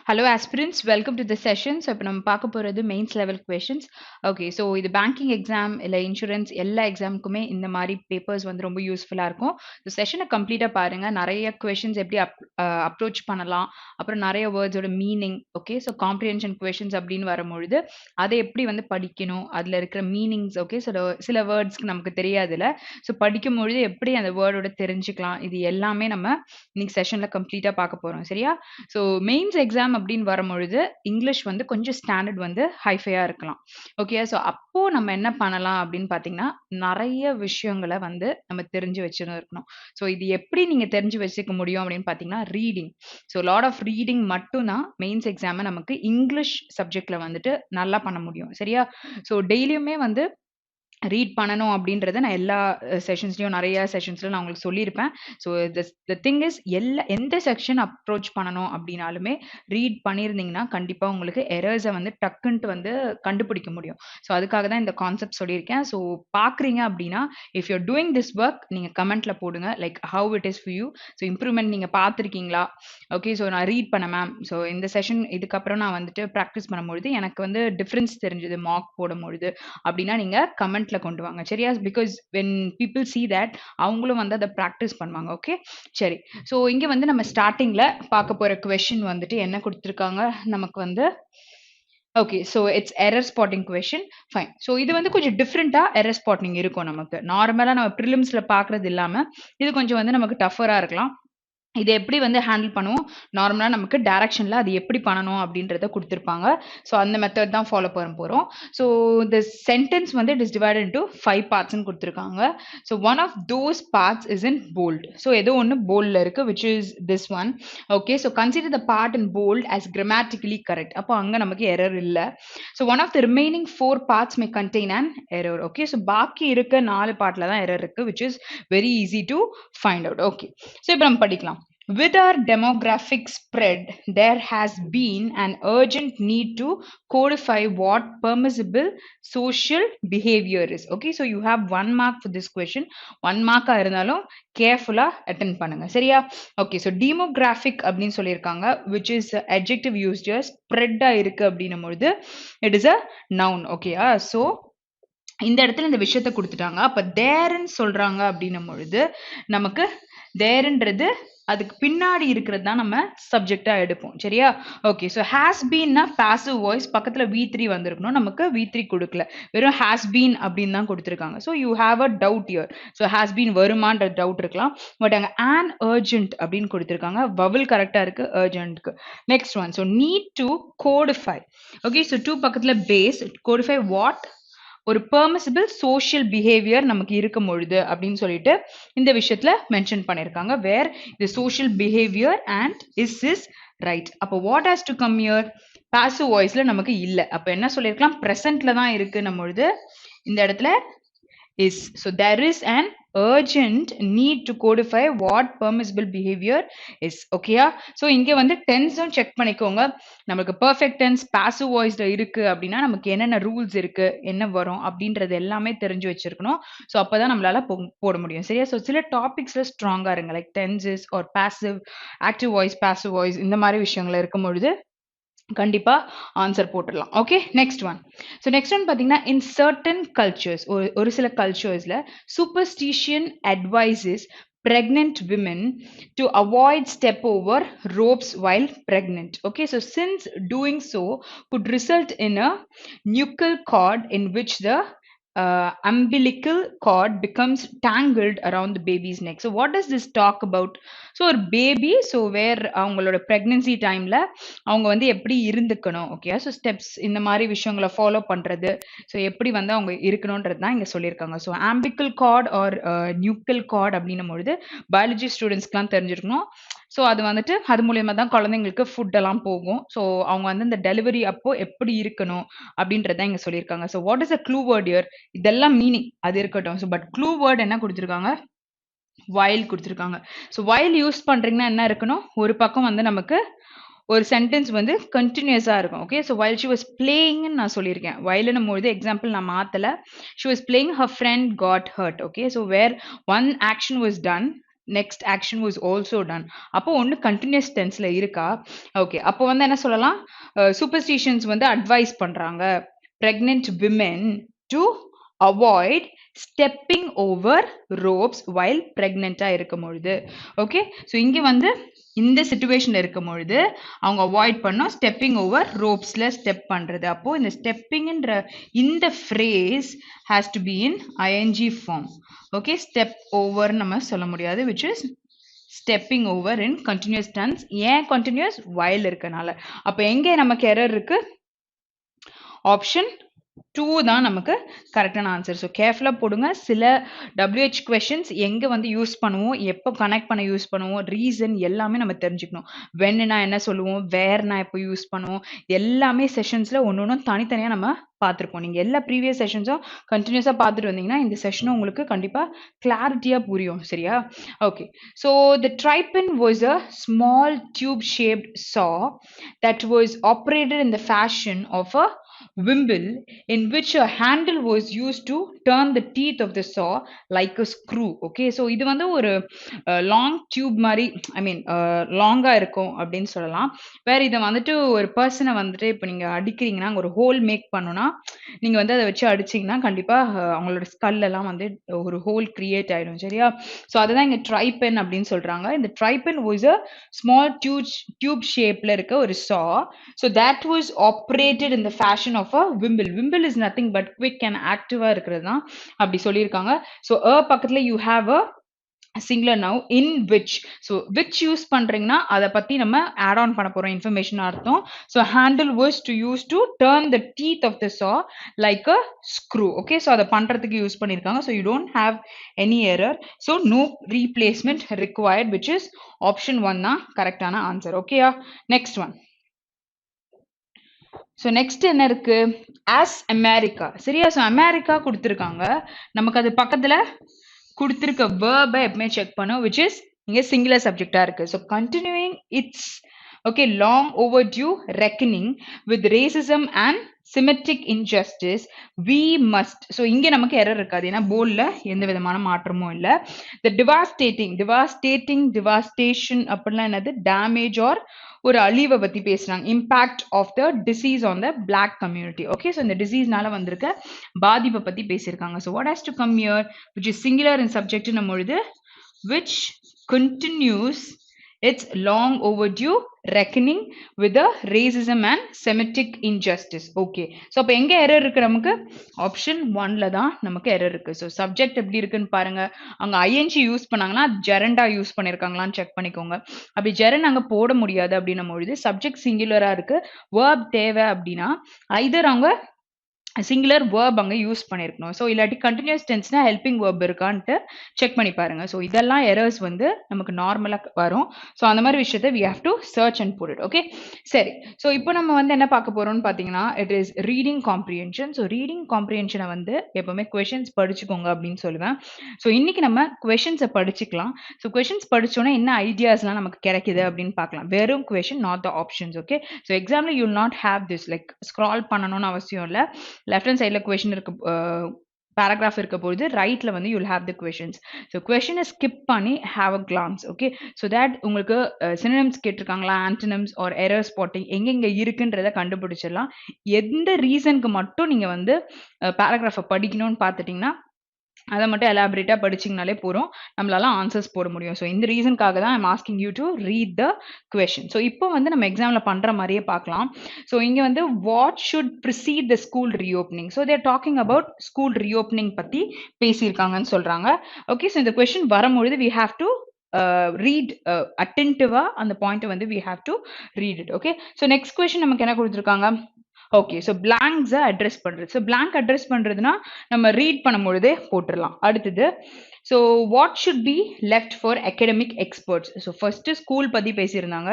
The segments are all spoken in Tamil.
Hello aspirants, welcome to the session. So இப்போ நம்ம பார்க்க போறது mains level questions. Okay, so இது பேங்கிங் எக்ஸாம் இல்லை இன்சூரன்ஸ் எல்லா எக்ஸாமுக்குமே இந்த மாதிரி பேப்பர்ஸ் வந்து ரொம்ப யூஸ்ஃபுல்லாக இருக்கும். ஸோ செஷனை கம்ப்ளீட்டாக பாருங்க. நிறைய கொஸ்டின்ஸ் எப்படி அப்ரோச் பண்ணலாம், அப்புறம் நிறைய வேர்ட்ஸோட meaning. Okay, so comprehension questions அப்படின்னு வரும்பொழுது அதை எப்படி வந்து படிக்கணும், அதில் இருக்கிற மீனிங்ஸ். ஓகே, சில வேர்ட்ஸ்க்கு நமக்கு தெரியாதுல்ல, ஸோ படிக்கும் பொழுது எப்படி அந்த வேர்டோட தெரிஞ்சுக்கலாம், இது எல்லாமே நம்ம இன்னைக்கு செஷனில் கம்ப்ளீட்டாக பார்க்க போகிறோம். சரியா? ஸோ மெயின்ஸ் எக்ஸாம் அப்படின்னு வரும்பொழுது இங்கிலீஷ் வந்து கொஞ்சம் ஸ்டாண்டர்ட் வந்து ஹைஃபையா இருக்கலாம். ஓகே, ஸோ அப்போ நம்ம என்ன பண்ணலாம் அப்படின்னு பார்த்தீங்கன்னா, நிறைய விஷயங்களை வந்து நம்ம தெரிஞ்சு வச்சுன்னு இருக்கணும். ஸோ இது எப்படி நீங்க தெரிஞ்சு வச்சுக்க முடியும் அப்படின்னு பார்த்தீங்கன்னா, reading. So lot of reading மட்டும்தான் மெயின்ஸ் எக்ஸாமை நமக்கு இங்கிலீஷ் சப்ஜெக்ட்ல வந்துட்டு நல்லா பண்ண முடியும். சரியா? ஸோ டெய்லியுமே வந்து ரீட் பண்ணணும் அப்படின்றத நான் எல்லா செஷன்ஸ்லயும் நிறைய செஷன்ஸ்ல நான் உங்களுக்கு சொல்லியிருப்பேன். ஸோ த திங் இஸ் எந்த செக்ஷன் அப்ரோச் பண்ணணும் அப்படின்னாலுமே ரீட் பண்ணியிருந்தீங்கன்னா கண்டிப்பா உங்களுக்கு எரர்ஸை வந்து டக்குன்ட்டு வந்து கண்டுபிடிக்க முடியும். ஸோ அதுக்காக தான் இந்த கான்செப்ட் சொல்லியிருக்கேன். ஸோ பார்க்குறீங்க அப்படின்னா if you're doing this work நீங்க கமெண்ட்ல போடுங்க, like how it is for you. So improvement நீங்க பார்த்துருக்கீங்களா? ஓகே, ஸோ நான் ரீட் பண்ணேன் மேம். ஸோ இந்த செஷன் இதுக்கப்புறம் நான் வந்துட்டு ப்ராக்டிஸ் பண்ணும்பொழுது எனக்கு வந்து டிஃப்ரென்ஸ் தெரிஞ்சது மார்க் போடும்பொழுது அப்படின்னா நீங்க கமெண்ட்ல கொண்டு வாங்க. சரியா? Because when people see that அவங்களும் வந்து அதை ப்ராக்டிஸ் பண்ணுவாங்க. ஓகே, சரி. ஸோ இங்க வந்து நம்ம ஸ்டார்டிங்ல பார்க்க போற கொஸ்டின் வந்துட்டு என்ன கொடுத்துருக்காங்க நமக்கு வந்து. Okay, so it's error spotting question. Fine. So இது வந்து கொஞ்சம் டிஃப்ரெண்டா எரர் ஸ்பாட்டிங் இருக்கும் நமக்கு. நார்மலா நம்ம ப்ரிலிம்ஸ்ல பார்க்கறது இல்லாம இது கொஞ்சம் வந்து நமக்கு டஃபரா இருக்கலாம். இதை எப்படி வந்து ஹேண்டில் பண்ணுவோம், நார்மலா நமக்கு டைரக்ஷன்ல அது எப்படி பண்ணணும் அப்படின்றத கொடுத்துருப்பாங்க. ஸோ அந்த மெத்தட் தான் ஃபாலோ பண்ண போறோம். ஸோ த சென்டென்ஸ் வந்து இட் இஸ் டிவைடட் இன்டு 5 பார்ட்ஸ்ன்னு கொடுத்துருக்காங்க. So one of those parts is in bold. So ஏதோ ஒன்று போல்ட்ல இருக்கு, which is this one. Okay, so consider the part in bold as grammatically correct. அப்போ அங்க நமக்கு எரர் இல்லை. So one of the remaining 4 parts may contain an error. Okay, so பாக்கி இருக்க 4 பார்ட்ல தான் எரர் இருக்கு, which is very easy to find out. Okay, so இப்போ நம்ம படிக்கலாம். With our demographic spread, there has been an urgent need to codify what permissible social behavior is. Okay, so you have 1 mark for this question. 1 mark இருந்தாலும் கேர்ஃபுல்லா அட்டென்ட் பண்ணுங்க. சரியா? ஓகே, ஸோ demographic அப்படின்னு சொல்லியிருக்காங்க, which is adjective used as spread இருக்கு அப்படின்னும் பொழுது it is a noun. ஓகேயா? ஸோ இந்த இடத்துல இந்த விஷயத்த கொடுத்துட்டாங்க. அப்ப தேர்ன்னு சொல்றாங்க அப்படின்னும் பொழுது நமக்கு தேர்ன்றது அதுக்கு பின்னாடி இருக்கிறது தான் நம்ம சப்ஜெக்டா எடுப்போம். சரியா? ஓகே, ஸோ ஹேஸ் பீன்னா பாசிவ் வாய்ஸ், பக்கத்துல V3 வந்திருக்கணும், நமக்கு V3 கொடுக்கல, வெறும் ஹேஸ் பீன் அப்படின்னு தான் கொடுத்துருக்காங்க. So you have a doubt here. So has been வருமான்ற டவுட் இருக்கலாம். பட் அங்க an urgent அப்படின்னு கொடுத்துருக்காங்க. வவல் கரெக்டா இருக்கு urgentக்கு. Next one, so need to codify. Okay, so 2 பக்கத்துல பேஸ், கோடிஃபை வாட், ஒரு பெர்மிசிபிள் சோஷியல் பிஹேவியர் நமக்கு இருக்கும் பொழுது அப்படின்னு சொல்லிட்டு இந்த விஷயத்துல மென்ஷன் பண்ணிருக்காங்க. Where the social behaviour and is right. அப்போ what has to come here? Passive வாய்ஸ்ல நமக்கு இல்ல. அப்ப என்ன சொல்லிருக்கலாம்? பிரசன்ட்ல தான் இருக்கு நம்ம பொழுது இந்த இடத்துல is. So there is an urgent need to codify what permissible behavior is. Okay, so இங்க வந்து டென்ஸும் செக் பண்ணிக்கோங்க. நமக்கு பெர்ஃபெக்ட் டென்ஸ் பாசிவ் வாய்ஸ்ல இருக்கு அப்படின்னா நமக்கு என்னென்ன ரூல்ஸ் இருக்கு, என்ன வரும் அப்படின்றது எல்லாமே தெரிஞ்சு வச்சிருக்கணும். ஸோ அப்பதான் நம்மளால போட முடியும். சரியா? ஸோ சில டாபிக்ஸ்ல ஸ்ட்ராங்கா இருங்க, like tenses are passive, active voice, passive voice, இந்த மாதிரி விஷயங்கள் இருக்கும் பொழுது கண்டிப்பா ஆன்சர் போட்டுடலாம். Okay, next one. So next one பார்த்தீங்கன்னா, இன் சர்டன் கல்ச்சர்ஸ், ஒரு சில கல்ச்சர்ஸ்ல superstition advises pregnant women to avoid step over ropes while pregnant. Okay, so since doing so could result in a nuchal cord in which the umbilical cord becomes tangled around the baby's neck. So what does this talk about? So ஒரு பேபி, ஸோ வேர் அவங்களோட ப்ரெக்னன்சி டைம்ல அவங்க வந்து எப்படி இருந்துக்கணும். ஓகே, ஸோ ஸ்டெப்ஸ் இந்த மாதிரி விஷயங்களை ஃபாலோ பண்றது, ஸோ எப்படி வந்து அவங்க இருக்கணும்ன்றது தான் இங்க சொல்லியிருக்காங்க. So umbilical cord or nuchal cord அப்படின்னும் பொழுது பயாலஜி ஸ்டூடெண்ட்ஸ்க்குலாம் தெரிஞ்சிருக்கணும். ஸோ அது வந்துட்டு அது மூலியமா தான் குழந்தைங்களுக்கு ஃபுட் எல்லாம் போகும். ஸோ அவங்க வந்து இந்த டெலிவரி அப்போ எப்படி இருக்கணும் அப்படின்றத இங்க சொல்லியிருக்காங்க. So what is a clue word here? இதெல்லாம் மீனிங் அது இருக்கட்டும். ஸோ பட் க்ளூ வேர்ட் என்ன கொடுத்துருக்காங்க? while கொடுத்துருக்காங்க. ஸோ while யூஸ் பண்றீங்கன்னா என்ன இருக்கணும்? ஒரு பக்கம் வந்து நமக்கு ஒரு சென்டென்ஸ் வந்து கண்டினியூஸா இருக்கும். Okay, so while she was playing நான் சொல்லியிருக்கேன். whileன்னும் பொழுது எக்ஸாம்பிள் நான் மாத்தல. she was playing, her friend got hurt. Okay, so where one action was done next action was also done. அப்போ ஒன்று continuous tenseல இருக்கா? ஓகே, அப்போ வந்து என்ன சொல்லலாம்? சூப்பர்ஸ்டிஷன்ஸ் வந்து அட்வைஸ் பண்றாங்க pregnant women to avoid stepping over ropes while pregnant-ஆ இருக்கும் பொழுது. ஓகே, ஸோ இங்கே வந்து இந்த சிச்சுவேஷன்ல இருக்கும் பொழுது அவங்க அவாய்ட் பண்ணோம் ஸ்டெப்பிங் ஓவர் ரோப்ஸ்ல ஸ்டெப் பண்றது. அப்போ இந்த ஸ்டெப்பிங்ன்ற இந்த phrase has to be in ING form. Okay, step over நம்ம சொல்ல முடியாது, which is stepping over in continuous tense. ஏன் கண்டினியூஸ்? வைல் இருக்கனால. அப்போ எங்கே நமக்கு எரர் இருக்கு? ஆப்ஷன் 2 தான் நமக்கு கரெக்டான ஆன்சர். ஸோ கேர்ஃபுல்லாக போடுங்க. சில WH கொஷின்ஸ் எங்கே வந்து யூஸ் பண்ணுவோம், எப்போ கனெக்ட் பண்ண யூஸ் பண்ணுவோம், ரீசன் எல்லாமே நம்ம தெரிஞ்சுக்கணும். வென்னா என்ன சொல்லுவோம், வேர்னா எப்போ யூஸ் பண்ணுவோம், எல்லாமே செஷன்ஸில் ஒன்று ஒன்றும் தனித்தனியாக நம்ம பார்த்துருப்போம். நீங்கள் எல்லா ப்ரீவியஸ் செஷன்ஸும் கண்டினியூஸாக பார்த்துட்டு வந்தீங்கன்னா இந்த செஷனும் உங்களுக்கு கண்டிப்பாக கிளாரிட்டியாக புரியும். சரியா? Okay, so the tribune was a small tube shaped saw that was operated in the fashion of a wimble in which a handle was used to turn the teeth of the saw like a screw. Okay, so இது வந்து ஒரு லாங் டியூப் மாதிரி, ஐ மீன் லாங்கா இருக்கும் அப்படின்னு சொல்லலாம். வேற இதை வந்துட்டு ஒரு பர்சனை வந்துட்டு இப்போ நீங்க அடிக்கிறீங்கன்னா ஒரு ஹோல் மேக் பண்ணணும்னா நீங்க வந்து அதை வச்சு அடிச்சீங்கன்னா கண்டிப்பா அவங்களோட ஸ்கல் எல்லாம் வந்து ஒரு ஹோல் கிரியேட் ஆயிடும். சரியா? ஸோ அதுதான் இங்க ட்ரைபென் அப்படின்னு சொல்றாங்க. இந்த ட்ரைபென் வாஸ் அ ஸ்மால் டியூப் ஷேப்ல இருக்க ஒரு saw. So that was operated in the fashion of a wimble. Wimble is nothing but quick and active இருக்கிறது தான் அப்படி சொல்லியிருக்காங்க. ஸோ பக்கத்துல you have a singular now in which. so which use பண்றீங்கன்னா அதை பத்தி நம்ம add on பண்ண போறோம் இன்ஃபர்மேஷன் அர்த்தம். so handle was to use to turn the teeth of the saw like a screw. okay, so அதை பண்றதுக்கு யூஸ் பண்ணிருக்காங்க. so you don't have any error, so no replacement required, which is option 1 தான் கரெக்டான ஆன்சர். ஓகேயா? Next one. ஸோ நெக்ஸ்ட் என்ன இருக்கு? As America. சரியா? ஸோ அமெரிக்கா கொடுத்துருக்காங்க, நமக்கு அது பக்கத்துல கொடுத்துருக்க வேர்பை எப்பவுமே செக் பண்ணும், விச் இஸ் இங்க சிங்குலர் சப்ஜெக்டா இருக்கு. So continuing it's okay long overdue reckoning with racism and symmetric injustice we must. So இங்கே நமக்கு எரர் இருக்காது, ஏன்னா போர்டில் எந்த விதமான மாற்றமும் இல்லை. த டிவாஸ்டேஷன் அப்படின்னா என்னது? டேமேஜ் ஆர் ஒரு அழிவை பத்தி பேசுறாங்க. Impact of the disease on the black community. Okay, so இந்த டிசீஸ்னால வந்திருக்க பாதிப்பை பத்தி பேசியிருக்காங்க. So what has to come here, which is singular in subject பொழுது which continues its long overdue reckoning with the racism and Semitic injustice. okay, so அப்ப எங்க எரர் இருக்கு? நமக்கு ஆப்ஷன் 1ல தான் நமக்கு எரர் இருக்கு. ஸோ சப்ஜெக்ட் எப்படி இருக்குன்னு பாருங்க. அங்க ஐஎன்ஜி யூஸ் பண்ணாங்கன்னா ஜெரண்டா யூஸ் பண்ணிருக்காங்களான்னு செக் பண்ணிக்கோங்க. அப்படி ஜெரண்ட் அங்க போட முடியாது அப்படின்னும் பொழுது சப்ஜெக்ட் சிங்குலரா இருக்கு, வேர்ப் தேவை அப்படின்னா ஐதர் அவங்க சிங்குலர் வேர்ப் அங்கே யூஸ் பண்ணியிருக்கணும். ஸோ இல்லாட்டி கண்டினியூஸ் டென்ஸ்னா ஹெல்பிங் வேர்ப் இருக்கான்ட்டு செக் பண்ணி பாருங்க. ஸோ இதெல்லாம் எரர்ஸ் வந்து நமக்கு நார்மலாக வரும். ஸோ அந்த மாதிரி விஷயத்தை we have to search and put it. Okay, சரி. ஸோ இப்போ நம்ம வந்து என்ன பார்க்க போறோம்னு பார்த்தீங்கன்னா it is reading comprehension. So reading காம்ப்ரிஹென்ஷனை வந்து எப்பவுமே கொஷின்ஸ் படிச்சுக்கோங்க அப்படின்னு சொல்லுவேன். ஸோ இன்னைக்கு நம்ம கொஷின்ஸை படிச்சுக்கலாம். ஸோ கொஷின்ஸ் படிச்சோன்னா என்ன ஐடியாஸ்லாம் நமக்கு கிடைக்குது அப்படின்னு பார்க்கலாம். வெறும் question, not the options. Okay, so எக்ஸாம்ல you will not have this like scroll பண்ணணும்னு அவசியம் இல்லை. லெஃப்ட் ஹேண்ட் சைடில் கொஷின் இருக்க பேராகிராஃப் இருக்க பொழுது ரைட்ல வந்து you'll have the questions. So கொஷினை ஸ்கிப் பண்ணி have a glance. Okay, so that உங்களுக்கு சினோனிம்ஸ் கேட்டிருக்காங்களா, ஆன்டனிம்ஸ் ஆர் எரர் ஸ்பாட்டிங் எங்கெங்க இருக்குன்றத கண்டுபிடிச்சிடலாம். எந்த ரீசனுக்கு மட்டும் நீங்க வந்து பேராகிராஃபை படிக்கணும்னு பார்த்துட்டிங்கன்னா அதை மட்டும் எலாபரேட்டாக படிச்சிங்கனாலே போகிறோம், நம்மளால ஆன்சர்ஸ் போட முடியும். ஸோ இந்த ரீசனுக்காக தான் I'm asking you to read the question. So இப்போ வந்து நம்ம எக்ஸாமில் பண்ணுற மாதிரியே பார்க்கலாம். ஸோ இங்கே வந்து what should precede the school reopening. So there talking about school reopening பற்றி பேசியிருக்காங்கன்னு சொல்கிறாங்க. ஓகே, ஸோ இந்த கொஷின் வரும்பொழுது வி ஹாவ் டு read attentive-ஆ அந்த பாயிண்ட் வந்து we have to read it. okay, so next question நமக்கு என்ன கொடுத்திருக்காங்க? ஓகே, ஸோ பிளாங்க்ஸை அட்ரஸ் பண்ணுறது. ஸோ பிளாங்க் அட்ரஸ் பண்ணுறதுனா நம்ம ரீட் பண்ணும்பொழுதே போட்டுடலாம். அடுத்தது so what should be left for academic experts. So first school பற்றி பேசியிருந்தாங்க,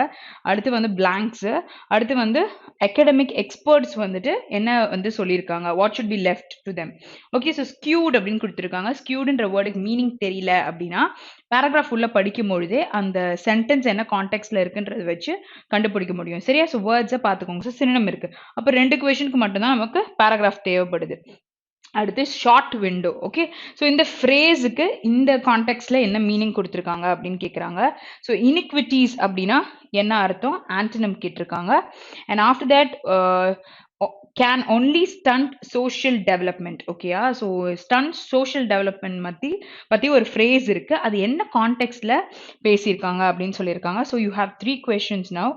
அடுத்து வந்து பிளாங்க்ஸு, அடுத்து வந்து அகடமிக் எக்ஸ்பர்ட்ஸ் வந்துட்டு என்ன வந்து சொல்லியிருக்காங்க, what should be left to them. Okay, so skewed அப்படின்னு கொடுத்துருக்காங்க. ஸ்கியூடுன்ற வேர்டுக்கு மீனிங் தெரியல அப்படின்னா பேராகிராஃப் உள்ள படிக்கும் பொழுதே அந்த சென்டென்ஸ் என்ன கான்டெக்ட்ல இருக்குன்றத வச்சு கண்டுபிடிக்க முடியும். சரியா? ஸோ வேர்ட்ஸை பார்த்துக்கோங்க. ஸோ சினோனிம் இருக்கு, அப்போ 2 கொஷனுக்கு மட்டும்தான் நமக்கு பேராகிராஃப் தேவைப்படுது. அடுத்து ஷார்ட் விண்டோ. ஓகே, ஸோ இந்த ஃப்ரேஸுக்கு இந்த கான்டெக்ட்ல என்ன மீனிங் கொடுத்துருக்காங்க அப்படின்னு கேட்குறாங்க. ஸோ இனிக்விட்டிஸ் அப்படின்னா என்ன அர்த்தம், ஆன்டனிம் கேட்டிருக்காங்க. And after that can only stunt social development. ஓகேயா, ஸோ ஸ்டண்ட் சோஷியல் டெவலப்மெண்ட் பற்றி ஒரு ஃப்ரேஸ் இருக்கு, அது என்ன கான்டெக்ட்ல பேசியிருக்காங்க அப்படின்னு சொல்லியிருக்காங்க. So you have 3 questions now.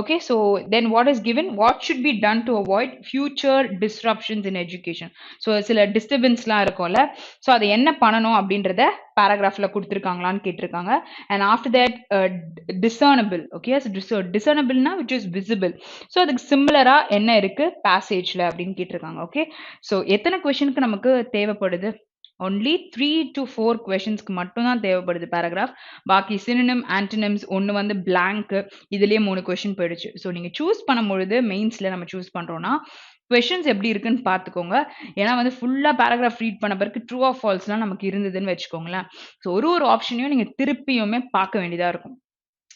Okay, so then what is given, what should be done to avoid future disruptions in education. So சில டிஸ்டர்பன்ஸ்லாம் இருக்கும்ல, ஸோ அதை என்ன பண்ணணும் அப்படின்றத பேராகிராஃப்ல கொடுத்துருக்காங்களான்னு கேட்டிருக்காங்க. And after that discernible. Okay, so டிசர்னபிள்னா விச் இஸ் விசிபிள். ஸோ அதுக்கு சிமிலரா என்ன இருக்கு பேசேஜ்ல அப்படின்னு கேட்டிருக்காங்க. ஓகே, ஸோ எத்தனை கொஸ்டினுக்கு நமக்கு தேவைப்படுது, ஒன்லி 3 to 4 கொஸ்டின்ஸ்க்கு மட்டும் தான் தேவைப்படுது பேராகிராஃப். பாக்கி சினோனிம் ஆன்டனிம்ஸ் ஒன்று வந்து பிளாங்க், இதுலயே 3 கொஸ்டின் போயிடுச்சு. ஸோ நீங்க சூஸ் பண்ணும்பொழுது மெயின்ஸ்ல நம்ம சூஸ் பண்றோம்னா கொஸ்டின்ஸ் எப்படி இருக்குன்னு பார்த்துக்கோங்க. ஏன்னா வந்து ஃபுல்லாக பேராகிராஃப் ரீட் பண்ண பிறகு ட்ரூ ஆஃப் ஃபால்ஸ்லாம் நமக்கு இருந்ததுன்னு வச்சுக்கோங்களேன். ஸோ ஒரு ஆப்ஷனையும் நீங்கள் திருப்பியுமே பார்க்க வேண்டியதாக இருக்கும்.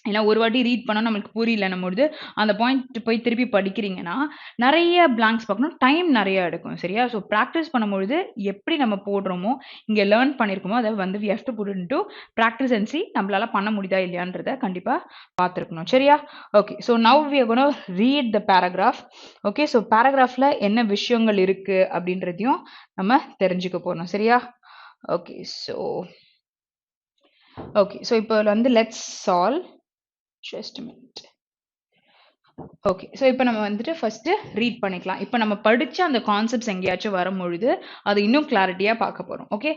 ஏன்னா ஒரு வாட்டி ரீட் பண்ணால் நம்மளுக்கு புரியலன்னும் பொழுது அந்த பாயிண்ட் போய் திருப்பி படிக்கிறீங்கன்னா நிறைய பிளாங்க்ஸ் பார்க்கணும், டைம் நிறைய எடுக்கும். சரியா, ஸோ ப்ராக்டிஸ் பண்ணும்பொழுது எப்படி நம்ம போடுறோமோ இங்கே லேர்ன் பண்ணியிருக்கோமோ அதை வந்து we have to put into practice and see நம்மளால பண்ண முடியுதா இல்லையான்றதை கண்டிப்பாக பார்த்துருக்கணும். சரியா, okay, so now we are gonna read the paragraph. Okay, so பேராகிராஃபில் என்ன விஷயங்கள் இருக்குது அப்படின்றதையும் நம்ம தெரிஞ்சுக்க போகிறோம். சரியா, ஓகே, ஸோ இப்போ வந்து let's solve. Just a minute. Okay, so இப்போ நம்ம வந்துட்டு ஃபர்ஸ்ட் ரீட் பண்ணிக்கலாம். இப்போ நம்ம படிச்ச அந்த கான்செப்ட்ஸ் எங்கேயாச்சும் வரும்பொழுது அது இன்னும் கிளாரிட்டியாக பார்க்க போகிறோம். ஓகே,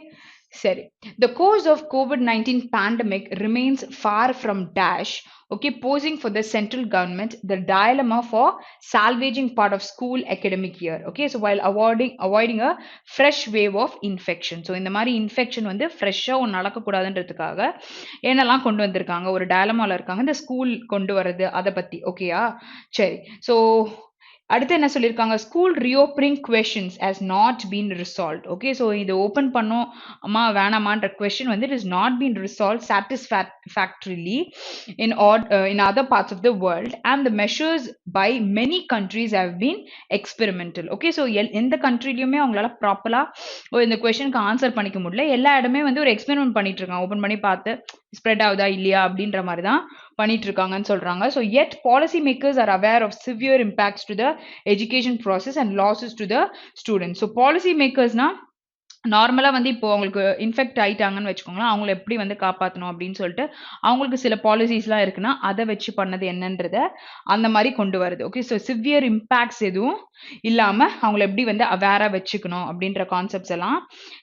சரி. The course of COVID-19 pandemic remains far from dash. Okay, posing for the central government the dilemma for salvaging part of school academic year. Okay, so while avoiding a fresh wave of infection. So இந்த மாதிரி இன்ஃபெக்ஷன் வந்து ஃப்ரெஷ்ஷாக ஒன்று நடக்கக்கூடாதுன்றதுக்காக என்னெல்லாம் கொண்டு வந்திருக்காங்க, ஒரு டயலமாவில் இருக்காங்க, இந்த ஸ்கூல் கொண்டு வர்றது அதை பற்றி. ஓகேயா, சரி. ஸோ அடுத்து என்ன சொல்லியிருக்காங்க, school reopening questions has not been resolve. Okay, so இது ஓப்பன் பண்ணோம் அம்மா வேணாமான்ற கொஸ்டின் வந்து it is not been resolve satisfactorily in other parts of the world and the measures by many countries have been experimental. Okay, so எந்த கண்ட்ரிலையுமே அவங்களால ப்ராப்பராக இந்த கொஸ்டினுக்கு ஆன்சர் பண்ணிக்க முடியல. எல்லா இடமே வந்து ஒரு எக்ஸ்பெரிமெண்ட் பண்ணிட்டு இருக்காங்க, ஓப்பன் பண்ணி பார்த்து ஸ்ப்ரெட் ஆகுதா இல்லையா அப்படின்ற மாதிரி தான் பண்ணிட்டு இருக்காங்கன்னு சொல்றாங்க. So yet policy makers are aware of severe impacts to the education process and losses to the students. So policy மேக்கர்ஸ்னா நார்மலாக வந்து இப்போ அவங்களுக்கு இன்ஃபெக்ட் ஆயிட்டாங்கன்னு வச்சுக்கோங்களேன், அவங்கள எப்படி வந்து காப்பாற்றணும் அப்படின்னு சொல்லிட்டு அவங்களுக்கு சில பாலிசிஸ்லாம் இருக்குன்னா அதை வச்சு பண்ணது என்னன்றத அந்த மாதிரி கொண்டு வருது. ஓகே, ஸோ சிவியர் இம்பேக்ட்ஸ் எதுவும் இல்லாமல் அவங்கள எப்படி வந்து அவேராக வச்சுக்கணும் அப்படின்ற கான்செப்ட்ஸ் எல்லாம்.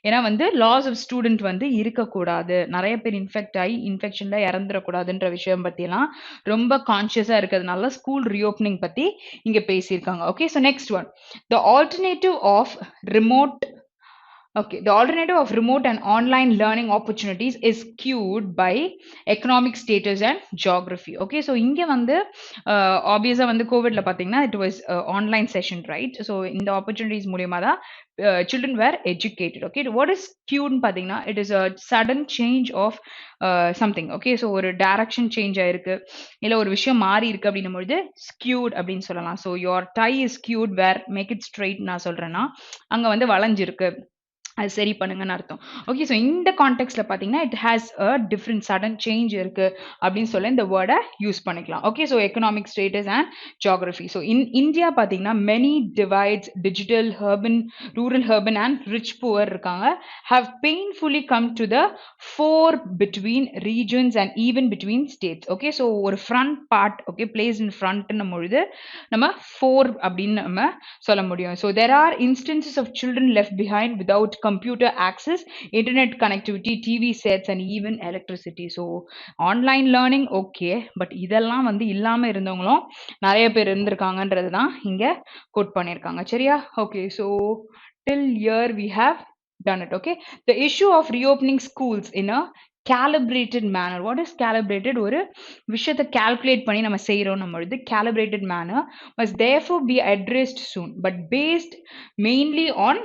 ஏன்னா வந்து லாஸ் ஆஃப் ஸ்டூடெண்ட் வந்து இருக்கக்கூடாது, நிறைய பேர் இன்ஃபெக்ட் ஆகி இன்ஃபெக்ஷனில் இறந்துடக்கூடாதுன்ற விஷயம் பற்றியெல்லாம் ரொம்ப கான்ஷியஸாக இருக்கிறதுனால ஸ்கூல் ரீஓப்பனிங் பற்றி இங்கே பேசியிருக்காங்க. Okay, so next one, the alternative of remote. Okay, the alternative of remote and online learning opportunities is skewed by economic status and geography. Okay, so இங்க வந்து obviously வந்து கோவிட்ல பார்த்தீங்கன்னா it was online session, right? So இந்த opportunities மூலியமா தான் children were educated. Okay, what is skewed பார்த்தீங்கன்னா it is a sudden change of something. Okay, so ஒரு direction change ஆயிருக்கு, இல்லை ஒரு விஷயம் மாறி இருக்கு அப்படின்னும் பொழுது skewed அப்படின்னு சொல்லலாம். So your tie is skewed where make it straight நான் சொல்றேன்னா அங்க வந்து வளைஞ்சிருக்கு, அது சரி பண்ணுங்கன்னு அர்த்தம். ஓகே, ஸோ இந்த கான்டெக்ட்ல பார்த்தீங்கன்னா it has a different sudden change இருக்கு அப்படின்னு சொல்ல இந்த வேர்டை யூஸ் பண்ணிக்கலாம். Okay, so economic status and geography. So India பார்த்தீங்கன்னா many divides, digital, urban, rural urban and rich poor இருக்காங்க, how painfully come to the fore between regions and even between states. Okay, so ஒரு front part, okay, place in ஃப்ரண்ட்னும் பொழுது நம்ம ஃபோர் அப்படின்னு நம்ம சொல்ல முடியும். So there are instances of children left behind without computer access, internet connectivity, TV sets and even electricity. So online learning okay, but இதெல்லாம் வந்து இல்லாம இருந்தவங்களும் நிறைய பேர் இருந்திருக்காங்கன்றது தான் இங்க கோட் பண்ணியிருக்காங்க. சரியா, okay, so till here we have done it. Okay, the issue of reopening schools in a calibrated manner. What is calibrated? ஒரு விஷயத்தை calculate பண்ணி நம்ம செய்யறோம் நம்மளுது calibrated manner must therefore be addressed soon, but based mainly on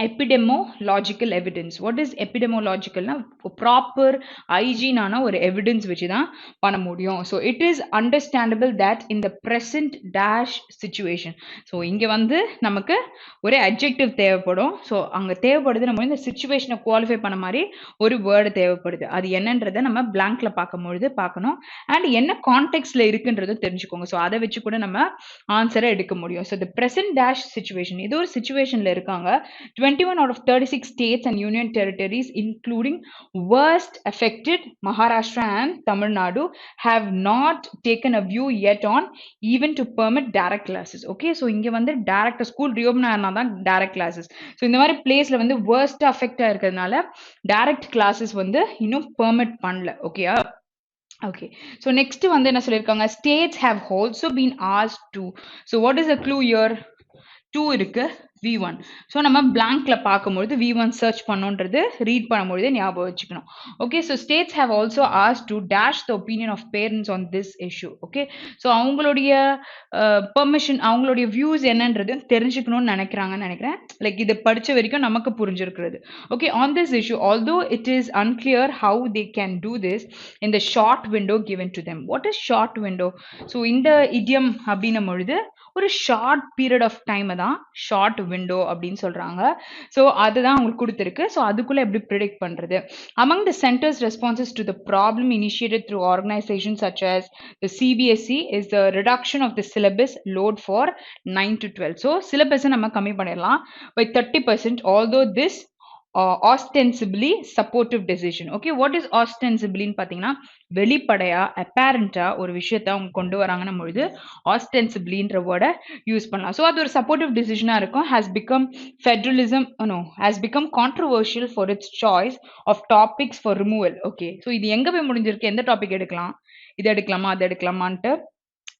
epidemiological evidence. What is epidemiological na proper hygiene ஆன ஒரு evidence வச்சு தான் பண்ண முடியும். So it is understandable that in the present dash situation. So இங்க வந்து நமக்கு ஒரு adjective தேவைப்படும். So அங்க தேவைப்படுது நம்ம இந்த situationனை qualify பண்ண மாதிரி ஒரு word தேவைப்படுது. அது என்னன்றதை நம்ம blankல பார்க்கும்பொழுது பார்க்கணும். And என்ன contextல இருக்குன்றதை தெரிஞ்சுக்கோங்க. So அதை வச்சு கூட நம்ம ஆன்சரை எடுக்க முடியும். So the present dash situation இது ஒரு situationல இருக்காங்க. 21 out of 36 states and union territories, including worst affected Maharashtra and Tamil Nadu, have not taken a view yet on even to permit direct classes. Okay, so இங்க வந்து direct school reopen ஆனா தான் direct classes. So இந்த மாதிரி placeல வந்து worst affect இருக்கிறதுனால direct classes வந்து இன்னும் permit பண்ணல. Okay, okay, so next வந்து என்ன சொல்லிருக்காங்க, states have also been asked to. So what is the clue here? 2 இருக்கு, V1. So நம்ம blankல பார்க்கும்பொழுது V1 search பண்ணோன்றது read பண்ணும்பொழுது ஞாபகம் வச்சுக்கணும். Okay, so states have also asked to dash the opinion of parents on this issue. Okay, so அவங்களுடைய permission, அவங்களுடைய views என்னன்றது தெரிஞ்சுக்கணும்னு நினைக்கிறாங்கன்னு நினைக்கிறேன். Like இது படிச்ச வரைக்கும் நமக்கு புரிஞ்சிருக்கிறது. Okay, on this issue, although it is unclear how they can do this in the short window given to them. What is short window? So இந்த idiom அப்படின்னும் பொழுது ஒரு ஷார்ட் பீரியட் ஆஃப் டைம் தான் ஷார்ட் விண்டோ அப்படின்னு சொல்றாங்க. ஸோ அதுதான் உங்களுக்கு கொடுத்துருக்கு. ஸோ அதுக்குள்ள எப்படி ப்ரிடிக்ட் பண்றது? Among the center's responses to the problem initiated through organizations such as the CBSE is the reduction of the syllabus load for 9 to 12. So syllabus நம்ம கம்மி பண்ணிடலாம் by 30%, although this ostensibly supportive decision. Okay, what is ostensibly ன்னு பார்த்தீங்கன்னா வெளிப்படையா apparent ஒரு விஷயத்தை அவங்க கொண்டு வராங்கன்னும் பொழுது ostensiblyன்ற வேர்டை யூஸ் பண்ணலாம். ஸோ அது ஒரு சப்போர்ட்டிவ் டிசிஷனாக இருக்கும். has become controversial for its choice of topics for removal. Okay, so இது எங்க போய் முடிஞ்சிருக்கு, எந்த டாபிக் எடுக்கலாம், இது எடுக்கலாமா அது எடுக்கலாமான்ட்டு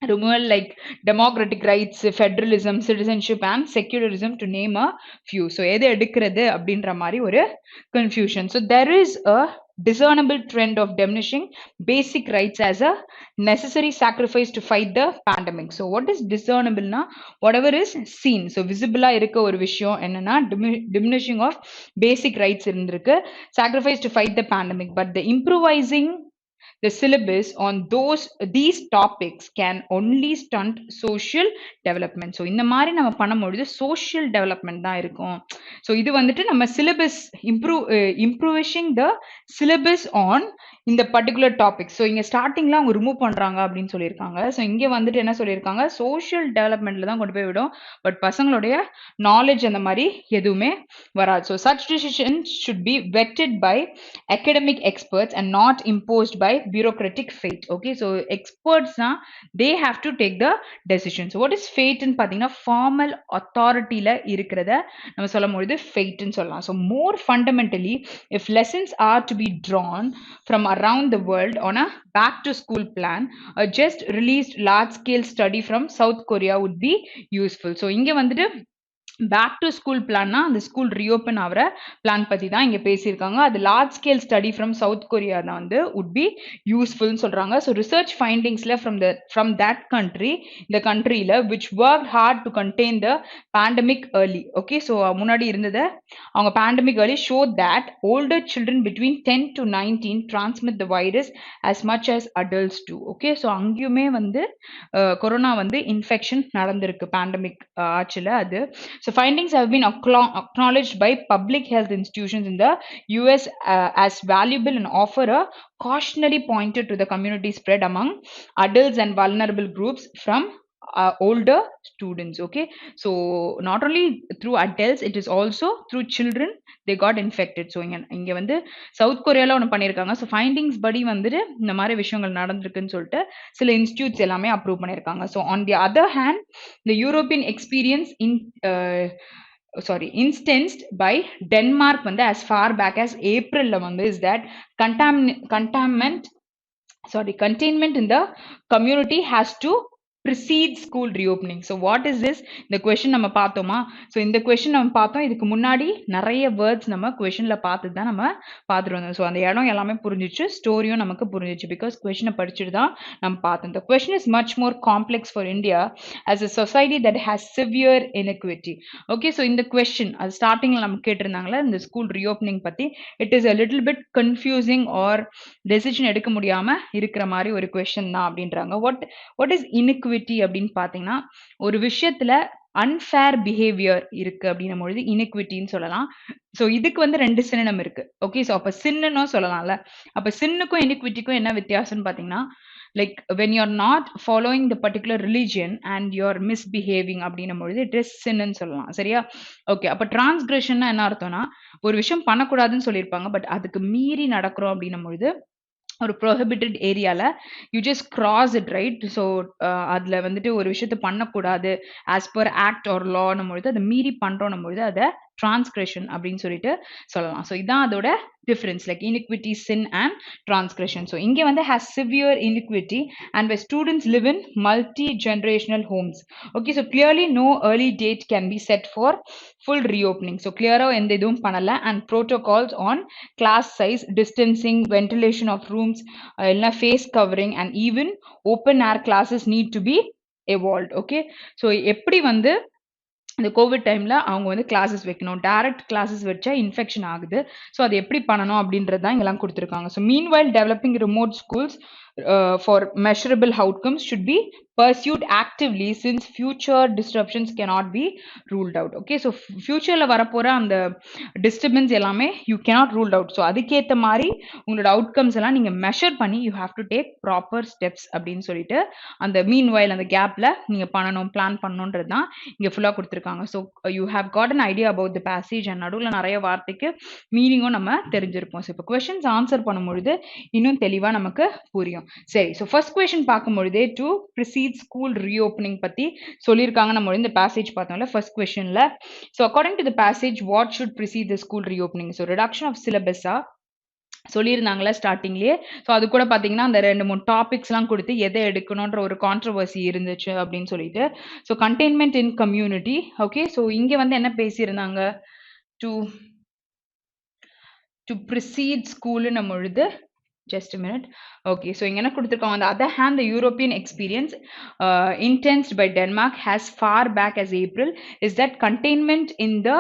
removal like democratic rights, federalism, citizenship and secularism to name a few. So எது எடுக்கிறது அப்படின்ற மாதிரி ஒரு confusion. So there is a discernible trend of diminishing basic rights as a necessary sacrifice to fight the pandemic. So what is discernible na whatever is seen. So visible இருக்க ஒரு விஷயம் என்னன்னா diminishing of basic rights இருந்திருக்கு, sacrifice to fight the pandemic, but the improvising the syllabus on these topics can only stunt social development. So இந்த மாதிரி நம்ம பண்ணும்பொழுது social development தான் இருக்கும். So இது வந்துட்டு நம்ம syllabus improving the syllabus on இந்த particular topic. So இங்க ஸ்டார்டிங்ல அவங்க ரிமூவ் பண்றாங்க அப்படின்னு சொல்லியிருக்காங்க. ஸோ இங்க வந்துட்டு என்ன சொல்லியிருக்காங்க, சோஷியல் டெவலப்மெண்ட்ல தான் கொண்டு போய் விடும், பட் பசங்களுடைய நாலேஜ் அந்த மாதிரி எதுவுமே வராது. So such decisions should be vetted by academic experts and not imposed by bureaucratic fate. Okay, so experts they have to take the decision. So what is fate ன்னு பார்த்தீங்கன்னா ஃபார்மல் அத்தாரிட்டியில இருக்கிறத நம்ம சொல்லும் பொழுது fate ன்னு சொல்லலாம். So more fundamentally, if lessons are to be drawn from around the world on a back to school plan, a just released large scale study from South Korea would be useful. So இங்க வந்துட்டு பேக் டு ஸ்கூல் பிளான்னா அந்த ஸ்கூல் ரீஓப்பன் ஆகிற பிளான் பற்றி தான் இங்கே பேசியிருக்காங்க. அது large scale study from South Korea தான் வந்து உட் பி யூஸ்ஃபுல்னு சொல்கிறாங்க. ஸோ ரிசர்ச் ஃபைண்டிங்ஸில் ஃப்ரம் தட் கண்ட்ரி, இந்த கண்ட்ரியில் which work hard to contain the pandemic early. Okay, so முன்னாடி இருந்ததை அவங்க pandemic early show that older children between 10 to 19 transmit the virus as much as adults do. Okay, so அங்கேயுமே வந்து கொரோனா வந்து இன்ஃபெக்ஷன் நடந்திருக்கு பேண்டமிக் ஆச்சுல அது. So findings have been acknowledged by public health institutions in the US as valuable and offer a cautionary pointer to the community spread among adults and vulnerable groups from older students. Okay, so not only through adults, it is also through children they got infected. So இங்க வந்து சவுத் கொரியால ஒன்று பண்ணியிருக்காங்க. ஸோ ஃபைண்டிங்ஸ் படி வந்துட்டு இந்த மாதிரி விஷயங்கள் நடந்திருக்குன்னு சொல்லிட்டு சில இன்ஸ்டியூட்ஸ் எல்லாமே அப்ரூவ் பண்ணியிருக்காங்க. So on the other hand, the European experience instanced by Denmark வந்து as far back as ஏப்ரல்ல வந்து is that containment in the community has to precedes school reopening. So what is this? இந்த question நம்ம பார்த்தோமா? So இந்த question நம்ம பார்த்தோம். இதுக்கு முன்னாடி நிறைய words நம்ம questionல பார்த்து தான் நம்ம பார்த்துட்டு வந்தோம். So அந்த இடம் எல்லாமே புரிஞ்சிச்சு. ஸ்டோரியும் நமக்கு புரிஞ்சிச்சு. Because questionனை படிச்சுட்டு தான் நம்ம பார்த்தோம். The question is much more complex for India as a society that has severe inequity. Okay, so இந்த question அது ஸ்டார்டிங்ல நம்ம கேட்டிருந்தாங்களே இந்த ஸ்கூல் ரீஓப்பனிங் பத்தி it is a little bit confusing or decision எடுக்க முடியாம இருக்கிற மாதிரி ஒரு question தான் அப்படின்றாங்க. What is inequity அப்படின்னு பார்த்தீங்கன்னா ஒரு விஷயத்துல unfair behavior இருக்கு அப்படின்னும் பொழுது inequityன்னு சொல்லலாம். ஸோ இதுக்கு வந்து ரெண்டு சினனம் இருக்கு. ஓகே, ஸோ அப்போ சின்னுன்னு சொல்லலாம்ல. அப்போ சின்னுக்கும் இனிக்விட்டிக்கும் என்ன வித்தியாசம்னு பார்த்தீங்கன்னா like when you are not following the particular religion and you are misbehaving அப்படின்னும் பொழுது இட் இஸ் சின்னு சொல்லலாம். சரியா? ஓகே, அப்போ டிரான்ஸ்கிரஷன்னா என்ன அர்த்தம்னா ஒரு விஷயம் பண்ணக்கூடாதுன்னு சொல்லியிருப்பாங்க பட் அதுக்கு மீறி நடக்கிறோம் அப்படின்னும் பொழுது ஒரு ப்ரோஹிபிட்டட் ஏரியால you just cross it, right? So அதில் வந்துட்டு ஒரு விஷயத்த பண்ணக்கூடாது ஆஸ் பர் ஆக்ட் ஆர் லான்னும் பொழுது அதை மீறி பண்ணுறோன்னும் பொழுது அதை டிரான்ஸ்கிரஷன் அப்படின்னு சொல்லிட்டு சொல்லலாம். ஸோ இதான் அதோட difference like iniquity, sin and transgression. So இங்கே வந்து has severe iniquity and where students live in multi-generational homes. Okay, so clearly no early date can be set for full reopening. So clear-ஆ எந்த இதுவும் பண்ணல and protocols on class size, distancing, ventilation of rooms, face covering and even open air classes need to be evolved. Okay, so எப்படி வந்து இந்த கோவிட் டைமில் அவங்க வந்து கிளாஸஸ் வைக்கணும், டைரக்ட் கிளாஸஸ் வச்சா இன்ஃபெக்ஷன் ஆகுது. ஸோ அது எப்படி பண்ணணும் அப்படின்றது தான் இங்கெல்லாம் கொடுத்துருக்காங்க. So meanwhile developing remote schools for measurable outcomes should be pursued actively since future disruptions cannot be ruled out. Okay, so futureல வரப்போற அந்த disturbance எல்லாமே you cannot rule out. So அதுக்கேத்த மாதிரி உங்களோட outcomes எல்லாம் நீங்க measure பண்ணி you have to take proper steps அப்படின்னு சொல்லிட்டு அந்த meanwhile அந்த கேப்ல நீங்க பண்ணணும், பிளான் பண்ணணுன்றது தான் இங்க ஃபுல்லா கொடுத்துருக்காங்க. So you have got an idea about the passage and நடுவில் நிறைய வார்த்தைக்கு மீனிங்கும் நம்ம தெரிஞ்சிருப்போம். ஸோ இப்போ கொஸ்டின்ஸ் ஆன்சர் பண்ணும்பொழுது இன்னும் தெளிவா நமக்கு புரியும். சரி, ஸோ ஃபர்ஸ்ட் கொஸ்டின் பார்க்கும்பொழுதே டு ப்ரிசீட் ஸ்கூல் ரீஓப்பனிங் பத்தி சொல்லியிருக்காங்க. நம்ம இந்த பேசேஜ் பார்த்தோம்ல ஃபர்ஸ்ட் கொஸ்டின்ல. So according to the passage what should precede the school reopening? So reduction of சிலபஸா சொல்லியிருந்தாங்களே ஸ்டார்டிங்லேயே. ஸோ அது கூட பார்த்தீங்கன்னா அந்த 2-3 டாபிக்ஸ்லாம் கொடுத்து எதை எடுக்கணுன்ற ஒரு கான்ட்ரவர்சி இருந்துச்சு அப்படின்னு சொல்லிட்டு. ஸோ கண்டெய்ன்மெண்ட் இன் கம்யூனிட்டி. ஓகே, ஸோ இங்கே வந்து என்ன பேசியிருந்தாங்க? டு ப்ரிசீட் ஸ்கூலுன்னு பொழுது just a minute. Okay, so இங்க என்ன கொடுத்திருக்காங்க? On the other hand, the European experience intensed by Denmark as far back as April is that containment in the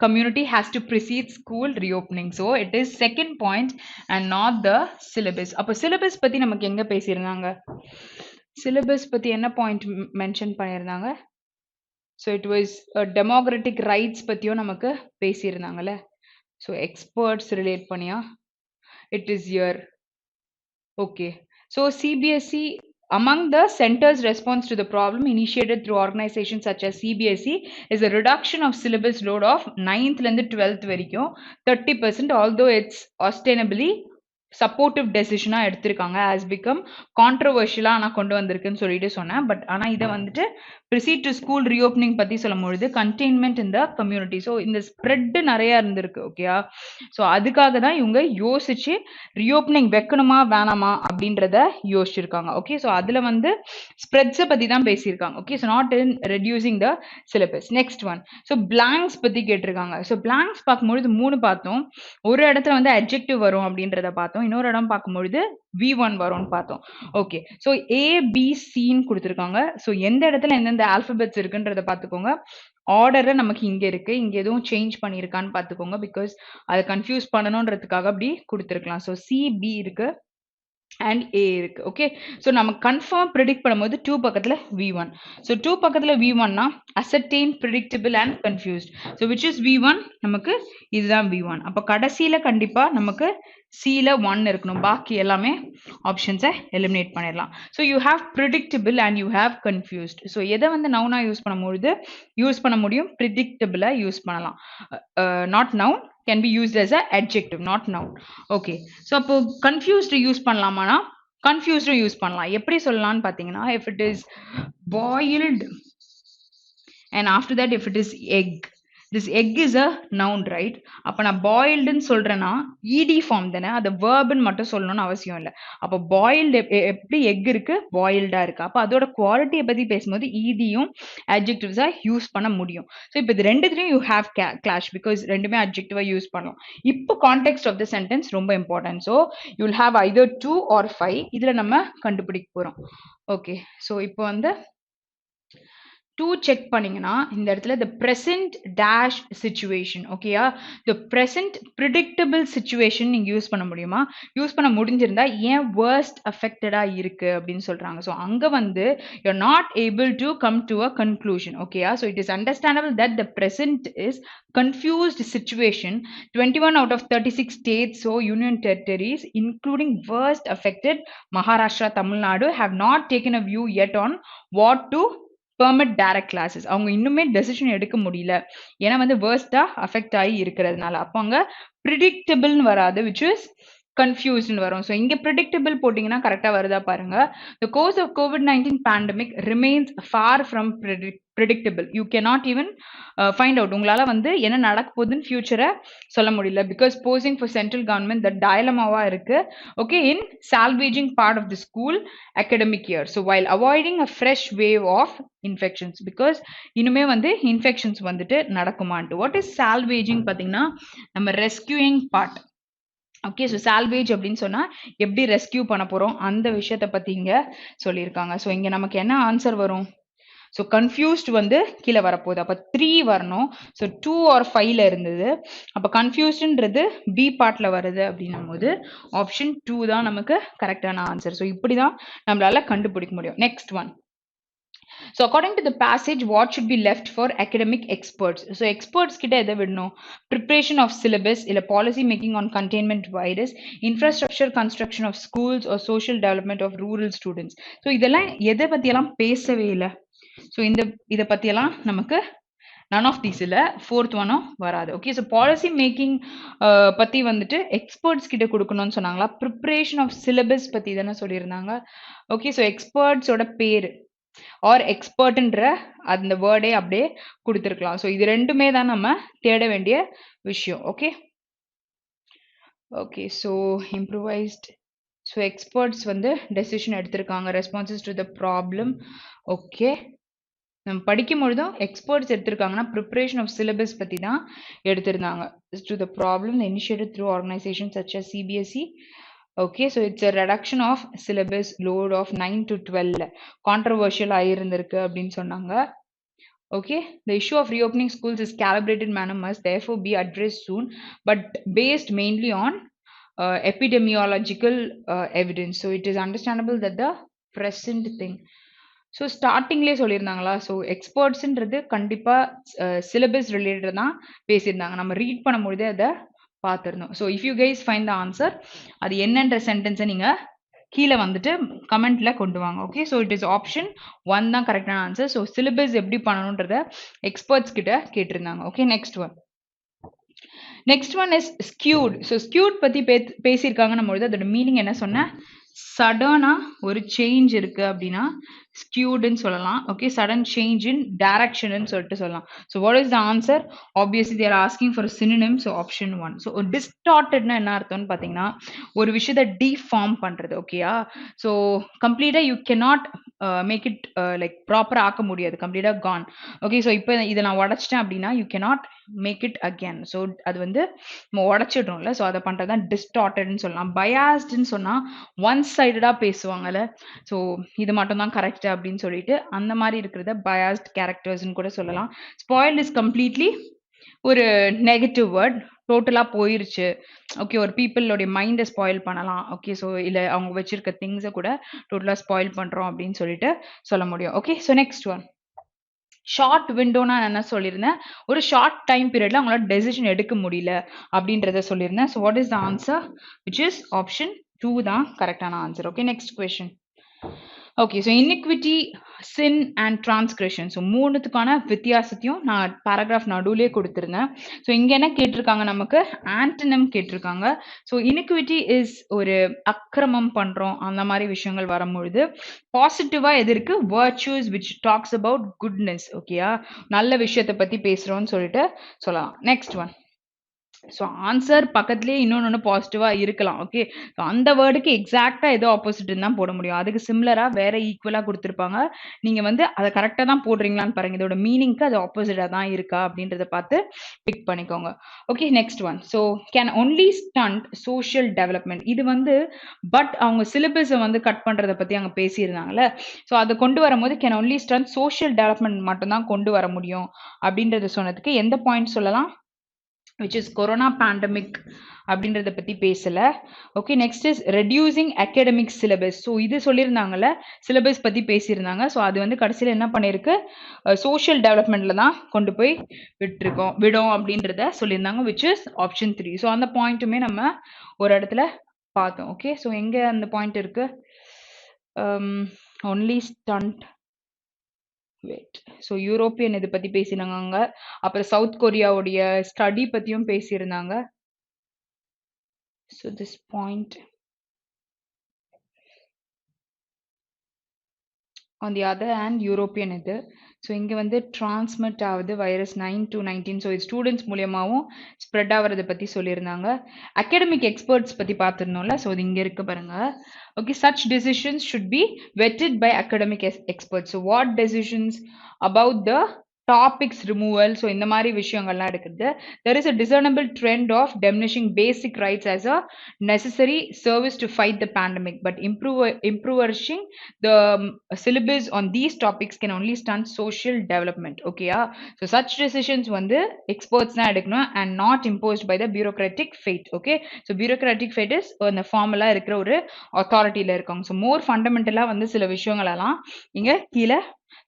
community has to precede school reopening. So it is second point and not the syllabus. அப்ப syllabus பத்தி நமக்கு எங்க பேசியிருந்தாங்க? syllabus பத்தி என்ன point mention பண்ணியிருந்தாங்க? So it was democratic rights பத்தியும் நமக்கு பேசியிருந்தாங்கல்ல. So experts relate பண்ணியா? It is here. Okay, so CBSE among the center's response to the problem initiated through organizations such as CBSE is a reduction of syllabus load of 9th and 12th வரைக்கும் 30%, although it's ostensibly சப்போர்ட்டிவ் டெசிஷனாக எடுத்திருக்காங்க. ஆஸ் பிகம் கான்ட்ரவர்ஷியலாக நான் கொண்டு வந்திருக்குன்னு சொல்லிட்டு சொன்னேன். பட் ஆனால் இதை வந்துட்டு ப்ரிசீட் டு ஸ்கூல் ரீஓப்பனிங் பற்றி சொல்லும்பொழுது கண்டெய்ன்மெண்ட் இந்த கம்யூனிட்டி, ஸோ இந்த ஸ்ப்ரெட்டு நிறையா இருந்திருக்கு. ஓகேயா? ஸோ அதுக்காக தான் இவங்க யோசிச்சு ரீஓப்பனிங் வைக்கணுமா வேணாமா அப்படின்றத யோசிச்சிருக்காங்க. ஓகே, ஸோ அதில் வந்து ஸ்ப்ரெட்ஸை பற்றி தான் பேசியிருக்காங்க. Okay, so not in reducing the syllabus. Next one, so blanks பற்றி கேட்டிருக்காங்க. ஸோ பிளாங்க்ஸ் பார்க்கும்பொழுது 3 பார்த்தோம். ஒரு இடத்துல வந்து அட்ஜெக்டிவ் வரும் அப்படின்றத பார்த்தோம். இன்னொரு இடம் பார்க்கும்பொழுது V1 வரும்னு பார்த்தோம். ஓகே, ஸோ ABCன்னு கொடுத்துருக்காங்க. ஸோ எந்த இடத்துல எந்தெந்த ஆல்பபெட்ஸ் இருக்குன்றத பார்த்துக்கோங்க. ஆர்டரை நமக்கு இங்கே இருக்கு, இங்கே எதுவும் சேஞ்ச் பண்ணியிருக்கான்னு பார்த்துக்கோங்க. பிகாஸ் அதை கன்ஃபியூஸ் பண்ணணுன்றதுக்காக அப்படி கொடுத்துருக்கலாம். ஸோ CB இருக்கு and A இருக்கு. ஓகே, ஸோ நம்ம கன்ஃபார்ம் ப்ரிடிக்ட் பண்ணும்போது 2 பக்கத்தில் V1. ஸோ 2 பக்கத்தில் V1னா ascertain, predictable and confused. So which is V1? நமக்கு இதுதான் V1. அப்போ கடைசியில் கண்டிப்பாக நமக்கு Cல 1 இருக்கணும். பாக்கி எல்லாமே ஆப்ஷன்ஸை எலிமினேட் பண்ணிடலாம். So you have predictable and you have confused. So எதை வந்து நவுனா யூஸ் பண்ணும்பொழுது யூஸ் பண்ண முடியும்? ப்ரிடிக்டபிளை யூஸ் பண்ணலாம். Not noun can be used as a adjective, not noun. Okay, so அப்போ confused யூஸ் பண்ணலாமானா confused யூஸ் பண்ணலாம். எப்படி சொல்லலாம்னு பார்த்தீங்கன்னா if it is boiled and after that if it is egg, this egg is a noun, right? அப்ப நான் boiled ன்னு சொல்றேன்னா ed form தானே, அது verb ன்னு மட்டும் சொல்லணும்னு அவசியம் இல்ல. அப்ப boiled எப்படி egg இருக்கு, boiled இருக்கு. அப்ப அதோட குவாலிட்டியை பத்தி பேசும்போது ed-யும் adjectives யூஸ் பண்ண முடியும். ஸோ இப்போ இது ரெண்டுத்துலையும் you have clash because ரெண்டுமே adjective யூஸ் பண்ணலாம். இப்போ context of the sentence ரொம்ப important. So you will have either 2 or 5. இதுல நம்ம கண்டுபிடிக்க போறோம். ஓகே, ஸோ இப்போ வந்து 2 check பண்ணீங்கன்னா இந்த இடத்துல the present dash situation, ஓகேயா? the present predictable situation நீங்க யூஸ் பண்ண முடியுமா? யூஸ் பண்ண முடிஞ்சிருந்தா ஏன் worst affected இருக்கு அப்படின்னு சொல்றாங்க. ஸோ அங்க வந்து you're not able to come to a conclusion, ஓகேயா? so it is understandable that the present is confused situation. 21 out of 36 states or union territories including worst affected Maharashtra, Tamil Nadu have not taken a view yet on what to permit direct classes. அவங்க இன்னுமே டெசிஷன் எடுக்க முடியல, ஏன்னா வந்து வேர்ஸ்டா அஃபெக்ட் ஆகி இருக்கிறதுனால. அப்போ அங்க ப்ரிடிக்டபிள்னு வராது, which is confused வரும். ஸோ இங்க ப்ரிடிக்டபிள் போட்டிங்கன்னா கரெக்டாக வருதா பாருங்க. The course of COVID-19 pandemic remains far from predictable. You cannot even find out. உங்களால் வந்து என்ன நடக்க போகுதுன்னு ஃபியூச்சரை சொல்ல முடியல, because posing for central government the dilemma-வா இருக்கு. Okay, in salvaging part of the school academic year. So while avoiding a fresh wave of infections, because இனிமே வந்து infections வந்துட்டு நடக்குமான்ட்டு. What is salvaging பார்த்தீங்கன்னா நம்ம rescuing part. Okay, so salvage அப்படின்னு சொன்னால் எப்படி ரெஸ்கியூ பண்ண போகிறோம் அந்த விஷயத்தை பற்றி இங்கே சொல்லியிருக்காங்க. ஸோ இங்கே நமக்கு என்ன ஆன்சர் வரும்? ஸோ கன்ஃபியூஸ்ட் வந்து கீழே வரப்போகுது, அப்போ 3 வரணும். ஸோ 2 or 5ல இருந்தது, அப்போ கன்ஃபியூஸ்டுன்றது பி பார்ட்டில் வருது அப்படின்னும் போது ஆப்ஷன் 2 தான் நமக்கு கரெக்டான ஆன்சர். ஸோ இப்படி தான் நம்மளால கண்டுபிடிக்க முடியும். Next one. So according to the passage, what should be left for academic experts? So experts கிட்ட எதை விடணும்? Preparation of syllabus, இல்ல policy making on containment virus, infrastructure construction of schools or social development of rural students. So இதெல்லாம் எதை பத்தியெல்லாம் பேசவே இல்லை. ஸோ இதை பத்தியெல்லாம் நமக்கு none of these இல்ல, fourth one வராது. ஓகே, ஸோ பாலிசி மேக்கிங் பத்தி வந்துட்டு எக்ஸ்பர்ட்ஸ் கிட்ட கொடுக்கணும்னு சொன்னாங்களா? ப்ரிப்பரேஷன் ஆஃப் சிலபஸ் பத்தி தானே சொல்லியிருந்தாங்க. ஓகே, ஸோ எக்ஸ்பர்ட்ஸோட பேரு ஆர் எக்ஸ்பர்ட்ன்ற அந்த வேர்டே அப்படியே கொடுத்துருக்கலாம். ஸோ இது ரெண்டுமே தான் நம்ம தேட வேண்டிய விஷயம். Okay okay, so improvised. So experts வந்து டெசிஷன் எடுத்திருக்காங்க, responses to the problem. Okay, நம்ம படிக்கும் பொழுதும் எக்ஸ்பர்ட்ஸ் எடுத்திருக்காங்கன்னா ப்ரிப்பரேஷன் ஆஃப் சிலபஸ் பற்றி தான் எடுத்திருந்தாங்க. To the problem initiated through organisation such as CBSE. Okay, so it's a reduction of syllabus load of 9 to 12. Controversial ஆயிருந்திருக்கு அப்படின்னு சொன்னாங்க. Okay, the issue of reopening schools is calibrated manner must therefore be addressed soon, but based mainly on epidemiological evidence. So it is understandable that the present thing. So ஸ்டார்டிங்லேயே சொல்லியிருந்தாங்களா? ஸோ எக்ஸ்பர்ட்ஸுன்றது கண்டிப்பாக சிலபஸ் ரிலேட்டட் தான் பேசியிருந்தாங்க. நம்ம ரீட் பண்ணும்பொழுதே அதை பார்த்துருந்தோம். So if you guys find the answer, அது என்னன்ற சென்டென்ஸை நீங்கள் கீழே வந்துட்டு கமெண்ட்ல கொண்டு வாங்க. Okay, so it is option 1 தான் கரெக்டான ஆன்சர். ஸோ சிலபஸ் எப்படி பண்ணணுன்றத எக்ஸ்பர்ட்ஸ் கிட்ட கேட்டிருந்தாங்க. Okay, next one is skewed. So skewed பற்றி பேசியிருக்காங்கன்னும் பொழுது அதோட மீனிங் என்ன சொன்னேன்? சடனாக ஒரு சேஞ்ச் இருக்குது அப்படின்னா skewed சொல்லலாம். Okay, sudden change in direction சொல்லிட்டு சொல்லலாம். So what is the answer? Obviously they are asking for a synonym, so option 1. So distorted என்ன அர்த்தம்னு பார்த்தீங்கன்னா ஒரு விஷயத்தை deform பண்றது. ஓகேயா? So கம்ப்ளீட்டா you cannot make it like ப்ராப்பரா ஆக்க முடியாது, கம்ப்ளீட்டா gone. ஓகே, ஸோ இப்போ இதை நான் உடைச்சிட்டேன் அப்படின்னா you cannot make it again. So அது வந்து நம்ம உடைச்சிடுறோம்ல, ஸோ அதை பண்ணுறதுதான் டிஸ்டார்டட்னு சொல்லலாம். பயாஸ்டுன்னு சொன்னால் ஒன் சைடடாக பேசுவாங்கல்ல, ஸோ இது மட்டும் தான் கரெக்ட் அப்படின்னு சொல்லிட்டு அந்த மாதிரி இருக்கிறத பயாஸ்ட் கேரக்டர்ஸ்னு கூட சொல்லலாம். ஸ்பாயில் இஸ் கம்ப்ளீட்லி ஒரு நெகட்டிவ் வேர்ட், டோட்டலாக போயிருச்சு. ஓகே, ஒரு பீப்புளோடைய மைண்டை ஸ்பாயில் பண்ணலாம். ஓகே, ஸோ இல்லை அவங்க வச்சிருக்க திங்ஸை கூட டோட்டலாக ஸ்பாயில் பண்ணுறோம் அப்படின்னு சொல்லிட்டு சொல்ல முடியும். Okay, so next one. Short விண்டோனா என்ன சொல்லியிருந்தேன்? ஒரு ஷார்ட் டைம் பீரியட்ல அவங்களால டெசிஷன் எடுக்க முடியல அப்படின்றத சொல்லியிருந்தேன். So what is the answer? Which is option 2 தான் கரெக்டான answer. Okay, next question. Okay. So inequity, sin and transcription. So 3த்துக்கான வித்தியாசத்தையும் நான் பேராகிராஃப் நடுவுலயே குடுத்திருந்தேன். ஸோ இங்க என்ன கேட்டிருக்காங்க நமக்கு? ஆன்டனிம் கேட்டிருக்காங்க. ஸோ இனிக்விட்டி இஸ் ஒரு அக்கிரமம் பண்றோம் அந்த மாரி விஷயங்கள் வரும்பொழுது, பாசிட்டிவா எது இருக்கு? வர்ச்சுஸ் விச் டாக்ஸ் அபவுட் குட்னஸ். ஓகேயா? நல்ல விஷயத்த பத்தி பேசுறோம்னு சொல்லிட்டு சொல்லலாம். Next one. ஸோ ஆன்சர் பக்கத்திலேயே இன்னொன்னு பாசிட்டிவா இருக்கலாம். ஓகே. ஸோ அந்த வேர்டுக்கு எக்ஸாக்ட்டா ஏதோ ஆப்போசிட்ன்னு தான் போட முடியும். அதுக்கு சிமிலரா வேற ஈக்குவலா குடுத்திருப்பாங்க. நீங்க வந்து அத கரெக்ட்டா தான் போடுறீங்களான்னு பாருங்க. இதோட மீனிங்க்கு அது ஆப்போசிட்டா தான் இருக்கா அப்படின்றத பார்த்து பிக் பண்ணிக்கோங்க. Okay. Next one. So can only stunt social development. இது வந்து அவங்க சிலபஸ வந்து கட் பண்றத பத்தி அங்க பேசியிருந்தாங்கல்ல. ஸோ அத கொண்டு வரும்போது can only stunt social development மட்டும் தான் கொண்டு வர முடியும் அப்படின்றத சொன்னதுக்கு எந்த பாயிண்ட் சொல்லலாம்? which is corona pandemic அப்படின்றத பத்தி பேசல. Okay. Next is reducing academic syllabus. So இது சொல்லியிருந்தாங்கல்ல, சிலபஸ் பத்தி பேசியிருந்தாங்க. ஸோ அது வந்து கடைசியில என்ன பண்ணிருக்கு? சோஷியல் டெவலப்மெண்ட்ல தான் கொண்டு போய் விடும் அப்படின்றத சொல்லியிருந்தாங்க, which is ஆப்ஷன் 3. ஸோ அந்த பாயிண்ட்டுமே நம்ம ஒரு இடத்துல பார்த்தோம். ஓகே. ஸோ எங்க அந்த பாயிண்ட் இருக்கு? Only stunt weight. So European இது பத்தி பேசினாங்க. அப்புறம் சவுத் கொரியாவுடைய ஸ்டடி பத்தியும் பேசியிருந்தாங்க. So this point on the other hand European இது. ஸோ இங்கே வந்து டிரான்ஸ்மிட் ஆகுது வைரஸ் 9 to 19. ஸோ இது ஸ்டூடெண்ட்ஸ் மூலியமாகவும் ஸ்ப்ரெட் ஆகிறத பற்றி சொல்லியிருந்தாங்க. அகாடமிக் எக்ஸ்பர்ட்ஸ் பற்றி பார்த்துருந்தோம்ல. ஸோ இது இங்கே இருக்கு பாருங்க. Okay, such decisions should be vetted by academic experts. So what decisions about the topics removal? So இந்த மாதிரி விஷயங்கள்லாம் எடுக்குது. There is a discernible trend of diminishing basic rights as a necessary service to fight the pandemic, but improving the syllabus on these topics can only stunt social development. Okay, so such decisions வந்து experts தான் எடுக்கணும் and not imposed by the bureaucratic fate. Okay, so bureaucratic fate is அந்த ஃபார்முலா இருக்கிற ஒரு அத்தாரிட்டியில இருக்காங்க. ஸோ மோர் ஃபண்டமெண்டலா வந்து சில விஷயங்களெல்லாம் இங்க கீழே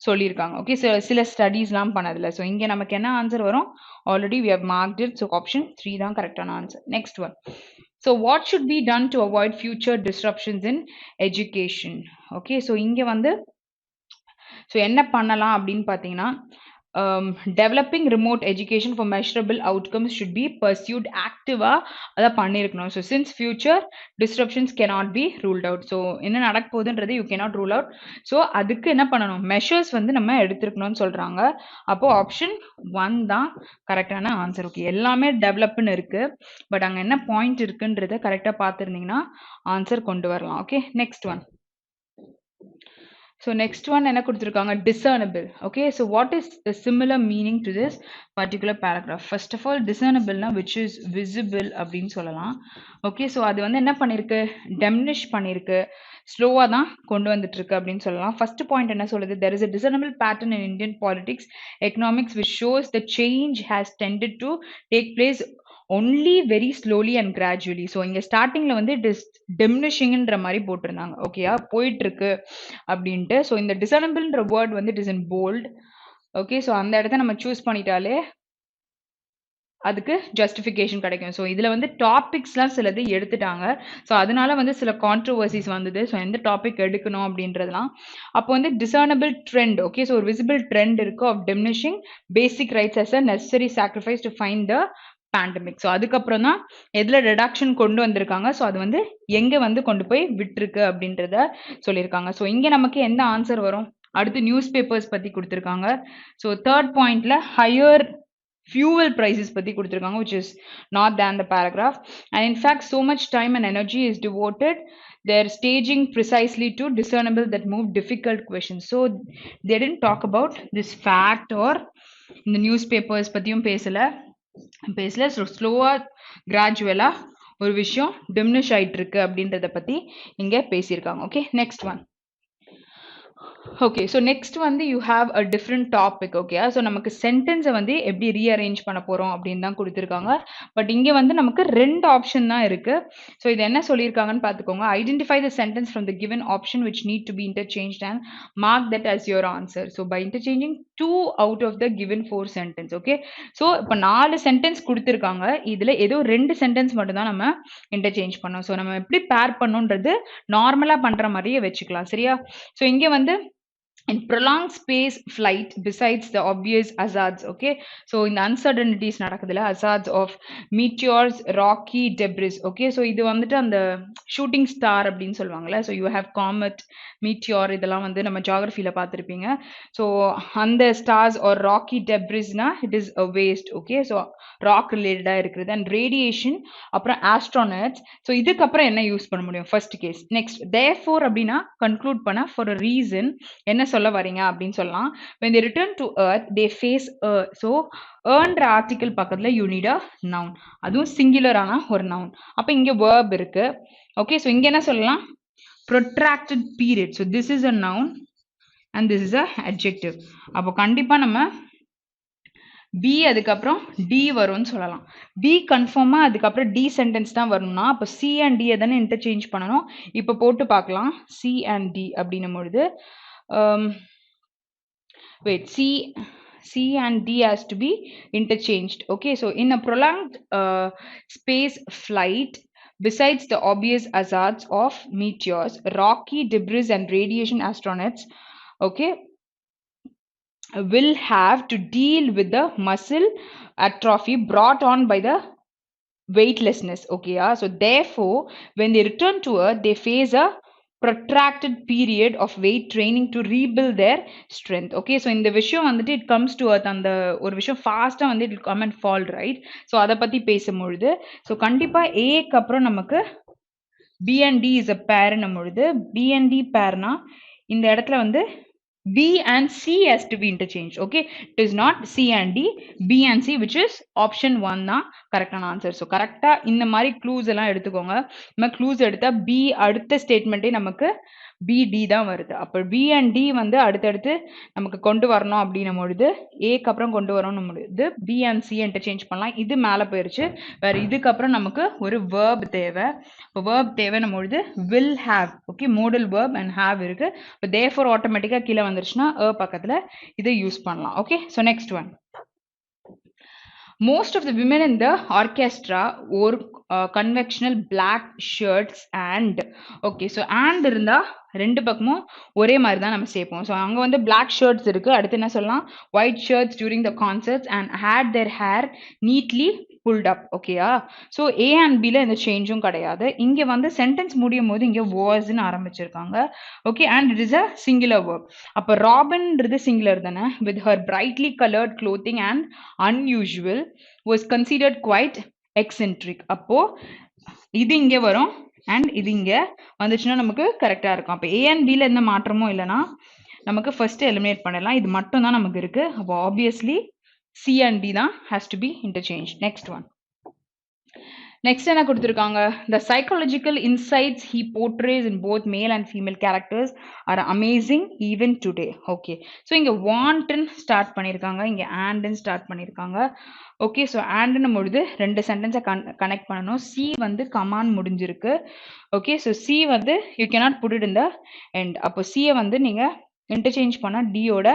சொல்லியிருக்காங்க. ஓகே. சில ஸ்டடீஸ்லாம் பண்ணதில்ல. ஸோ இங்க நமக்கு என்ன ஆன்சர் வரும்? Already we have marked it. So option 3 தான் கரெக்டான answer. Next one. So what should be done to avoid future disruptions in education? Okay. So இங்க வந்து ஸோ என்ன பண்ணலாம் அப்படின்னு பார்த்தீங்கன்னா, developing remote education for measurable outcomes should be pursued active-ஆ அதை பண்ணியிருக்கணும். So since future disruptions cannot be ruled out. So என்ன நடக்க போகுதுன்றது you cannot rule out. So அதுக்கு என்ன பண்ணணும்? மெஷர்ஸ் வந்து நம்ம எடுத்திருக்கணும்னு சொல்றாங்க. அப்போ ஆப்ஷன் 1 தான் கரெக்டான ஆன்சர். ஓகே. எல்லாமே டெவலப்னு இருக்கு. பட் அங்கே என்ன பாயிண்ட் இருக்குன்றதை கரெக்டாக பார்த்துருந்தீங்கன்னா ஆன்சர் கொண்டு வரலாம். Okay. Next one. So next one என்ன கொடுத்திருக்காங்க? Discernible. Okay, so what is the similar meaning to this particular paragraph? First of all, discernible na which is visible அப்படின்னு சொல்லலாம். Okay, so அது வந்து என்ன பண்ணிருக்கு? Diminish பண்ணிருக்கு, ஸ்லோவா தான் கொண்டு வந்துட்டு இருக்கு அப்படின்னு சொல்லலாம். ஃபர்ஸ்ட் பாயிண்ட் என்ன சொல்லுது? There is a discernible pattern in Indian politics, economics which shows the change has tended to take place only very slowly and gradually. So இங்க ஸ்டார்டிங்ல வந்து டிமினிஷிங்ன்ற மாதிரி போட்டிருந்தாங்க. ஓகேயா? போயிட்டு இருக்கு அப்படின்ட்டு. ஸோ இந்த டிசர்னபிள்ன்ற வேர்ட் வந்து it is in bold. Okay. So அந்த இடத்த நம்ம சூஸ் பண்ணிட்டாலே அதுக்கு ஜஸ்டிஃபிகேஷன் கிடைக்கும். ஸோ இதில் வந்து டாபிக்ஸ்லாம் சிலது எடுத்துட்டாங்க. ஸோ அதனால வந்து சில கான்ட்ரவர்சிஸ் வந்தது. ஸோ எந்த டாபிக் எடுக்கணும் அப்படின்றதுலாம். அப்போ வந்து டிசர்னபிள் ட்ரெண்ட். ஓகே. ஸோ ஒரு விசிபிள் ட்ரெண்ட் இருக்கு of diminishing basic rights as a necessary sacrifice to find the pandemic. So அதுக்கப்புறம் தான் எதில் ரிடக்ஷன் கொண்டு வந்திருக்காங்க. ஸோ அது வந்து எங்கே வந்து கொண்டு போய் விட்டுருக்கு அப்படின்றத சொல்லியிருக்காங்க. ஸோ இங்கே நமக்கு எந்த ஆன்சர் வரும்? அடுத்து நியூஸ் பேப்பர்ஸ் பற்றி கொடுத்துருக்காங்க. ஸோ தேர்ட் பாயிண்ட்ல ஹையர் fuel prices பத்தி கொடுத்திருக்காங்க, which is not there in the paragraph. And in fact, so much time and energy is devoted their staging precisely to discernible that move difficult questions. So they didn't talk about this fact or in the newspapers பத்தியும் பேசல. ஸோ ஸ்லோவா கிராஜுவலா ஒரு விஷயம் டிமினிஷ் ஆயிட்டு இருக்கு அப்படின்றத பத்தி இங்க பேசியிருக்காங்க. Okay. Next one. Okay. So next வந்து you have a different topic. ஓகேயா? ஸோ நமக்கு சென்டென்ஸ வந்து எப்படி ரீஅரேஞ்ச் பண்ண போறோம் அப்படின்னு தான் குடுத்துருக்காங்க. பட் இங்க வந்து நமக்கு 2 ஆப்ஷன் தான் இருக்கு. ஸோ இது என்ன சொல்லியிருக்காங்கன்னு பார்த்துக்கோங்க. Identify the sentence from the given option which need to be interchanged and mark that as your answer. So by interchanging 2 out of the given 4 sentence. Okay. So இப்ப 4 சென்டென்ஸ் குடுத்துருக்காங்க. இதுல ஏதோ 2 சென்டென்ஸ் மட்டும் தான் நம்ம இன்டர்சேஞ்ச் பண்ணோம். ஸோ நம்ம எப்படி பேர் பண்ணணும்ன்றது நார்மலா பண்ற மாரியே வச்சுக்கலாம். சரியா? ஸோ இங்க வந்து in prolonged space flight besides the obvious hazards, okay, so in the uncertainties நடக்குதுல hazards of meteors, rocky debris, okay, so இது வந்துட்டு அந்த shooting star அப்படின்னு சொல்லுவாங்கல்ல. so you have comet, meteor இதெல்லாம் வந்து நம்ம geographyல பார்த்திருப்பீங்க. so அந்த stars or rocky debrisனா it is a waste, okay, so rock related இருக்கிறது. and radiation அப்புறம் astronauts. so இதுக்கு அப்புறம் என்ன யூஸ் பண்ண முடியும்? first case. next therefore அப்படின்னா conclude பண்ண for a reason என்ன சொல்ல வரீங்க அப்படின்னு சொல்லலாம். when they return to earth they face earth. so earned article பக்கத்துல you need a noun. அதுவும் சிங்குலரான ஒரு noun. அப்ப இங்க verb இருக்கு. okay, so இங்க என்ன சொல்லலாம்? protracted period. so this is a noun and this is a adjective. அப்போ கண்டிப்பா நம்ம பி அதுக்கப்புறம் டி வரும்னு சொல்லலாம். பி கன்ஃபார்மா அதுக்கப்புறம் டி சென்டென்ஸ் தான் வரணும்னா அப்போ சி அண்ட் டி தானே இன்டர்சேஞ்ச் பண்ணணும். இப்போ போட்டு பார்க்கலாம். சி அண்ட் டி அப்படின்னும் பொழுது wait, C and D has to be interchanged. Okay, so in a prolonged space flight, besides the obvious hazards of meteors, rocky debris and radiation, astronauts, okay, will have to deal with the muscle atrophy brought on by the weightlessness. Okay, yeah? So therefore when they return to earth they face a protracted period of weight training to rebuild their strength. Okay, so இந்த விஷயம் வந்துட்டு it comes to earth, அந்த ஒரு விஷயம் ஃபாஸ்டா வந்து it will come and fall, right? so அதை பத்தி பேசும்பொழுது so கண்டிப்பா ஏக்கு அப்புறம் நமக்கு B and D is a pair பொழுது B and D pairனா இந்த இடத்துல வந்து B and C has to be interchanged. Okay, it is not C and D, B and C, which is option 1 தான் கரெக்டான ஆன்சர். ஸோ கரெக்டா இந்த மாதிரி க்ளூஸ் எல்லாம் எடுத்துக்கோங்க. நம்ம க்ளூஸ் எடுத்தா B அடுத்த ஸ்டேட்மெண்ட்டே நமக்கு BD தான் வருது. அப்போ B and D வந்து அடுத்தடுத்து நமக்கு கொண்டு வரணும் அப்படின்னும் பொழுது ஏக்கு அப்புறம் கொண்டு வரணும் பொழுது B and C இன்டர்சேஞ்ச் பண்ணலாம். இது மேலே போயிருச்சு. வேற இதுக்கப்புறம் நமக்கு ஒரு verb தேவை. இப்போ verb தேவைன்னும் பொழுது will have, okay, modal verb and have இருக்கு. இப்போ therefore ஆட்டோமேட்டிக்காக கீழே வந்துருச்சுன்னா பக்கத்தில் இதை யூஸ் பண்ணலாம். Okay, so next one. Most of the women in the orchestra wore conventional black shirts and okay, so and இருந்தா ரெண்டு பக்கமும் ஒரே மாதிரி தான் நம்ம சேர்ப்போம். ஸோ அங்கே வந்து பிளாக் ஷர்ட்ஸ் இருக்கு. அடுத்து என்ன சொல்லலாம்? White shirts during the concerts and had their hair neatly pulled up. ஓகேயா? ஸோ ஏ அண்ட் பியில் எந்த சேஞ்சும் கிடையாது. இங்கே வந்து சென்டென்ஸ் முடியும் போது இங்கே வாஸ்ன்னு ஆரம்பிச்சிருக்காங்க. Okay, and it is a singular verb. அப்போ ராபின்றது சிங்குலர் தானே. With her brightly coloured clothing and unusual was considered quite eccentric. அப்போ இது இங்கே வரும் அண்ட் இது இங்கே வந்துச்சுன்னா நமக்கு கரெக்டாக இருக்கும். அப்போ ஏ அண்ட் பியில் எந்த மாற்றமும் இல்லைன்னா நமக்கு ஃபர்ஸ்ட் எலிமினேட் பண்ணிடலாம். இது மட்டும் தான் நமக்கு இருக்கு. அப்போ ஆப்வியஸ்லி சி அண்ட் டி தான் has to be interchange. Next one. Next என்ன கொடுத்துருக்காங்க? The psychological insights he portrays in both male and female characters are amazing even today. Okay, so இங்கே வாண்ட்ன்னு ஸ்டார்ட் பண்ணியிருக்காங்க, இங்கே ஆண்டுன்னு ஸ்டார்ட் பண்ணியிருக்காங்க. ஓகே, ஸோ ஆண்டுன்னு பொழுது ரெண்டு சென்டென்ஸை கனெக்ட் பண்ணணும். சி வந்து கமான் முடிஞ்சிருக்கு. ஓகே, ஸோ சி வந்து you cannot put it in the end. அப்போ சியை வந்து நீங்கள் இன்டர்சேஞ்ச் பண்ணால் டியோட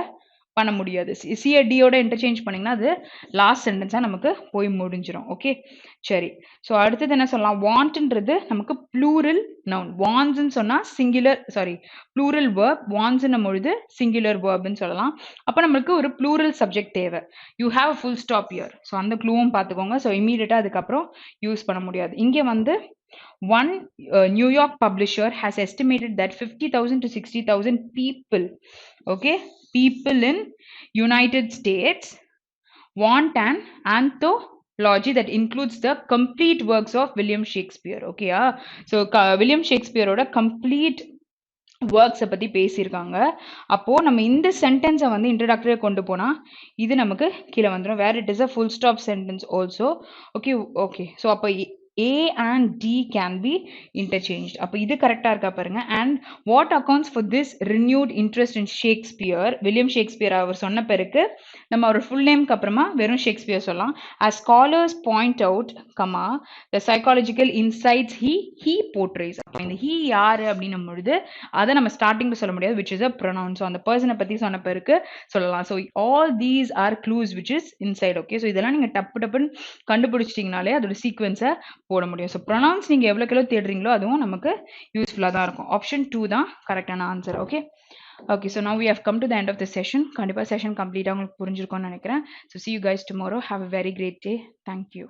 பண்ண முடியாது. சிஏ டியோட இன்டர்சேஞ்ச் பண்ணிங்கன்னா அது லாஸ்ட் சென்டென்ஸாக நமக்கு போய் முடிஞ்சிடும். ஓகே, சரி. ஸோ அடுத்தது என்ன சொல்லலாம்? வாண்ட்ன்றது நமக்கு ப்ளூரல் நவுன். வான்ஸ்ன்னு சொன்னால் சிங்குலர், சாரி, ப்ளூரல் வேர்ப். வான்ஸ்ன்னும் பொழுது சிங்குலர் வேர்ப்னு சொல்லலாம். அப்போ நம்மளுக்கு ஒரு ப்ளூரல் சப்ஜெக்ட் தேவை. You have a full stop here. So அந்த க்ளூவும் பார்த்துக்கோங்க. ஸோ இமீடியட்டாக அதுக்கப்புறம் யூஸ் பண்ண முடியாது. இங்கே வந்து one New York publisher has estimated that 50,000 to 60,000 people, okay, people in United States want an anthology that includes the complete works of William Shakespeare. Okay, so William Shakespeare oda complete ஒர்க்ஸை பற்றி பேசியிருக்காங்க. அப்போது நம்ம இந்த சென்டென்ஸை வந்து இன்ட்ரடக்டரியாக கொண்டு போனால் இது நமக்கு கீழே வந்துடும். Where it is a full stop sentence also. Okay, okay. So அப்போ A and D can be interchanged. அப்போ இது கரெக்டாக இருக்கா பாருங்க. And what accounts for this renewed interest in Shakespeare? William Shakespeare அவர் சொன்ன பிறகு நம்ம ஒரு ஃபுல் நேம்க்கு அப்புறமா வெறும் ஷேக்ஸ்பியர் சொல்லலாம். As scholars point out, the psychological insights he portrays. இந்த he யாரு அப்படின்னும் பொழுது அதை நம்ம ஸ்டார்டிங்ல சொல்ல முடியாது, which is a pronoun. So அந்த பர்சனை பற்றி சொன்ன பிறகு சொல்லலாம். So all these are clues which is inside. Okay, so இதெல்லாம் நீங்கள் டப்புன்னு கண்டுபிடிச்சிட்டிங்கனாலே அதோட சீக்வன்ஸை போட முடியும். ஸோ ப்ரொனவுன்ஸ் நீங்கள் எவ்வளோ தேடுறீங்களோ அதுவும் நமக்கு யூஸ்ஃபுல்லாக தான் இருக்கும். ஆப்ஷன் 2 தான் கரெக்டான answer. Okay, so now we have come to the end of the session. கண்டிப்பாக செஷன் கம்ப்ளீட்டாக உங்களுக்கு புரிஞ்சிருக்கும்னு நினைக்கிறேன். So see you guys tomorrow. Have a very great day. Thank you.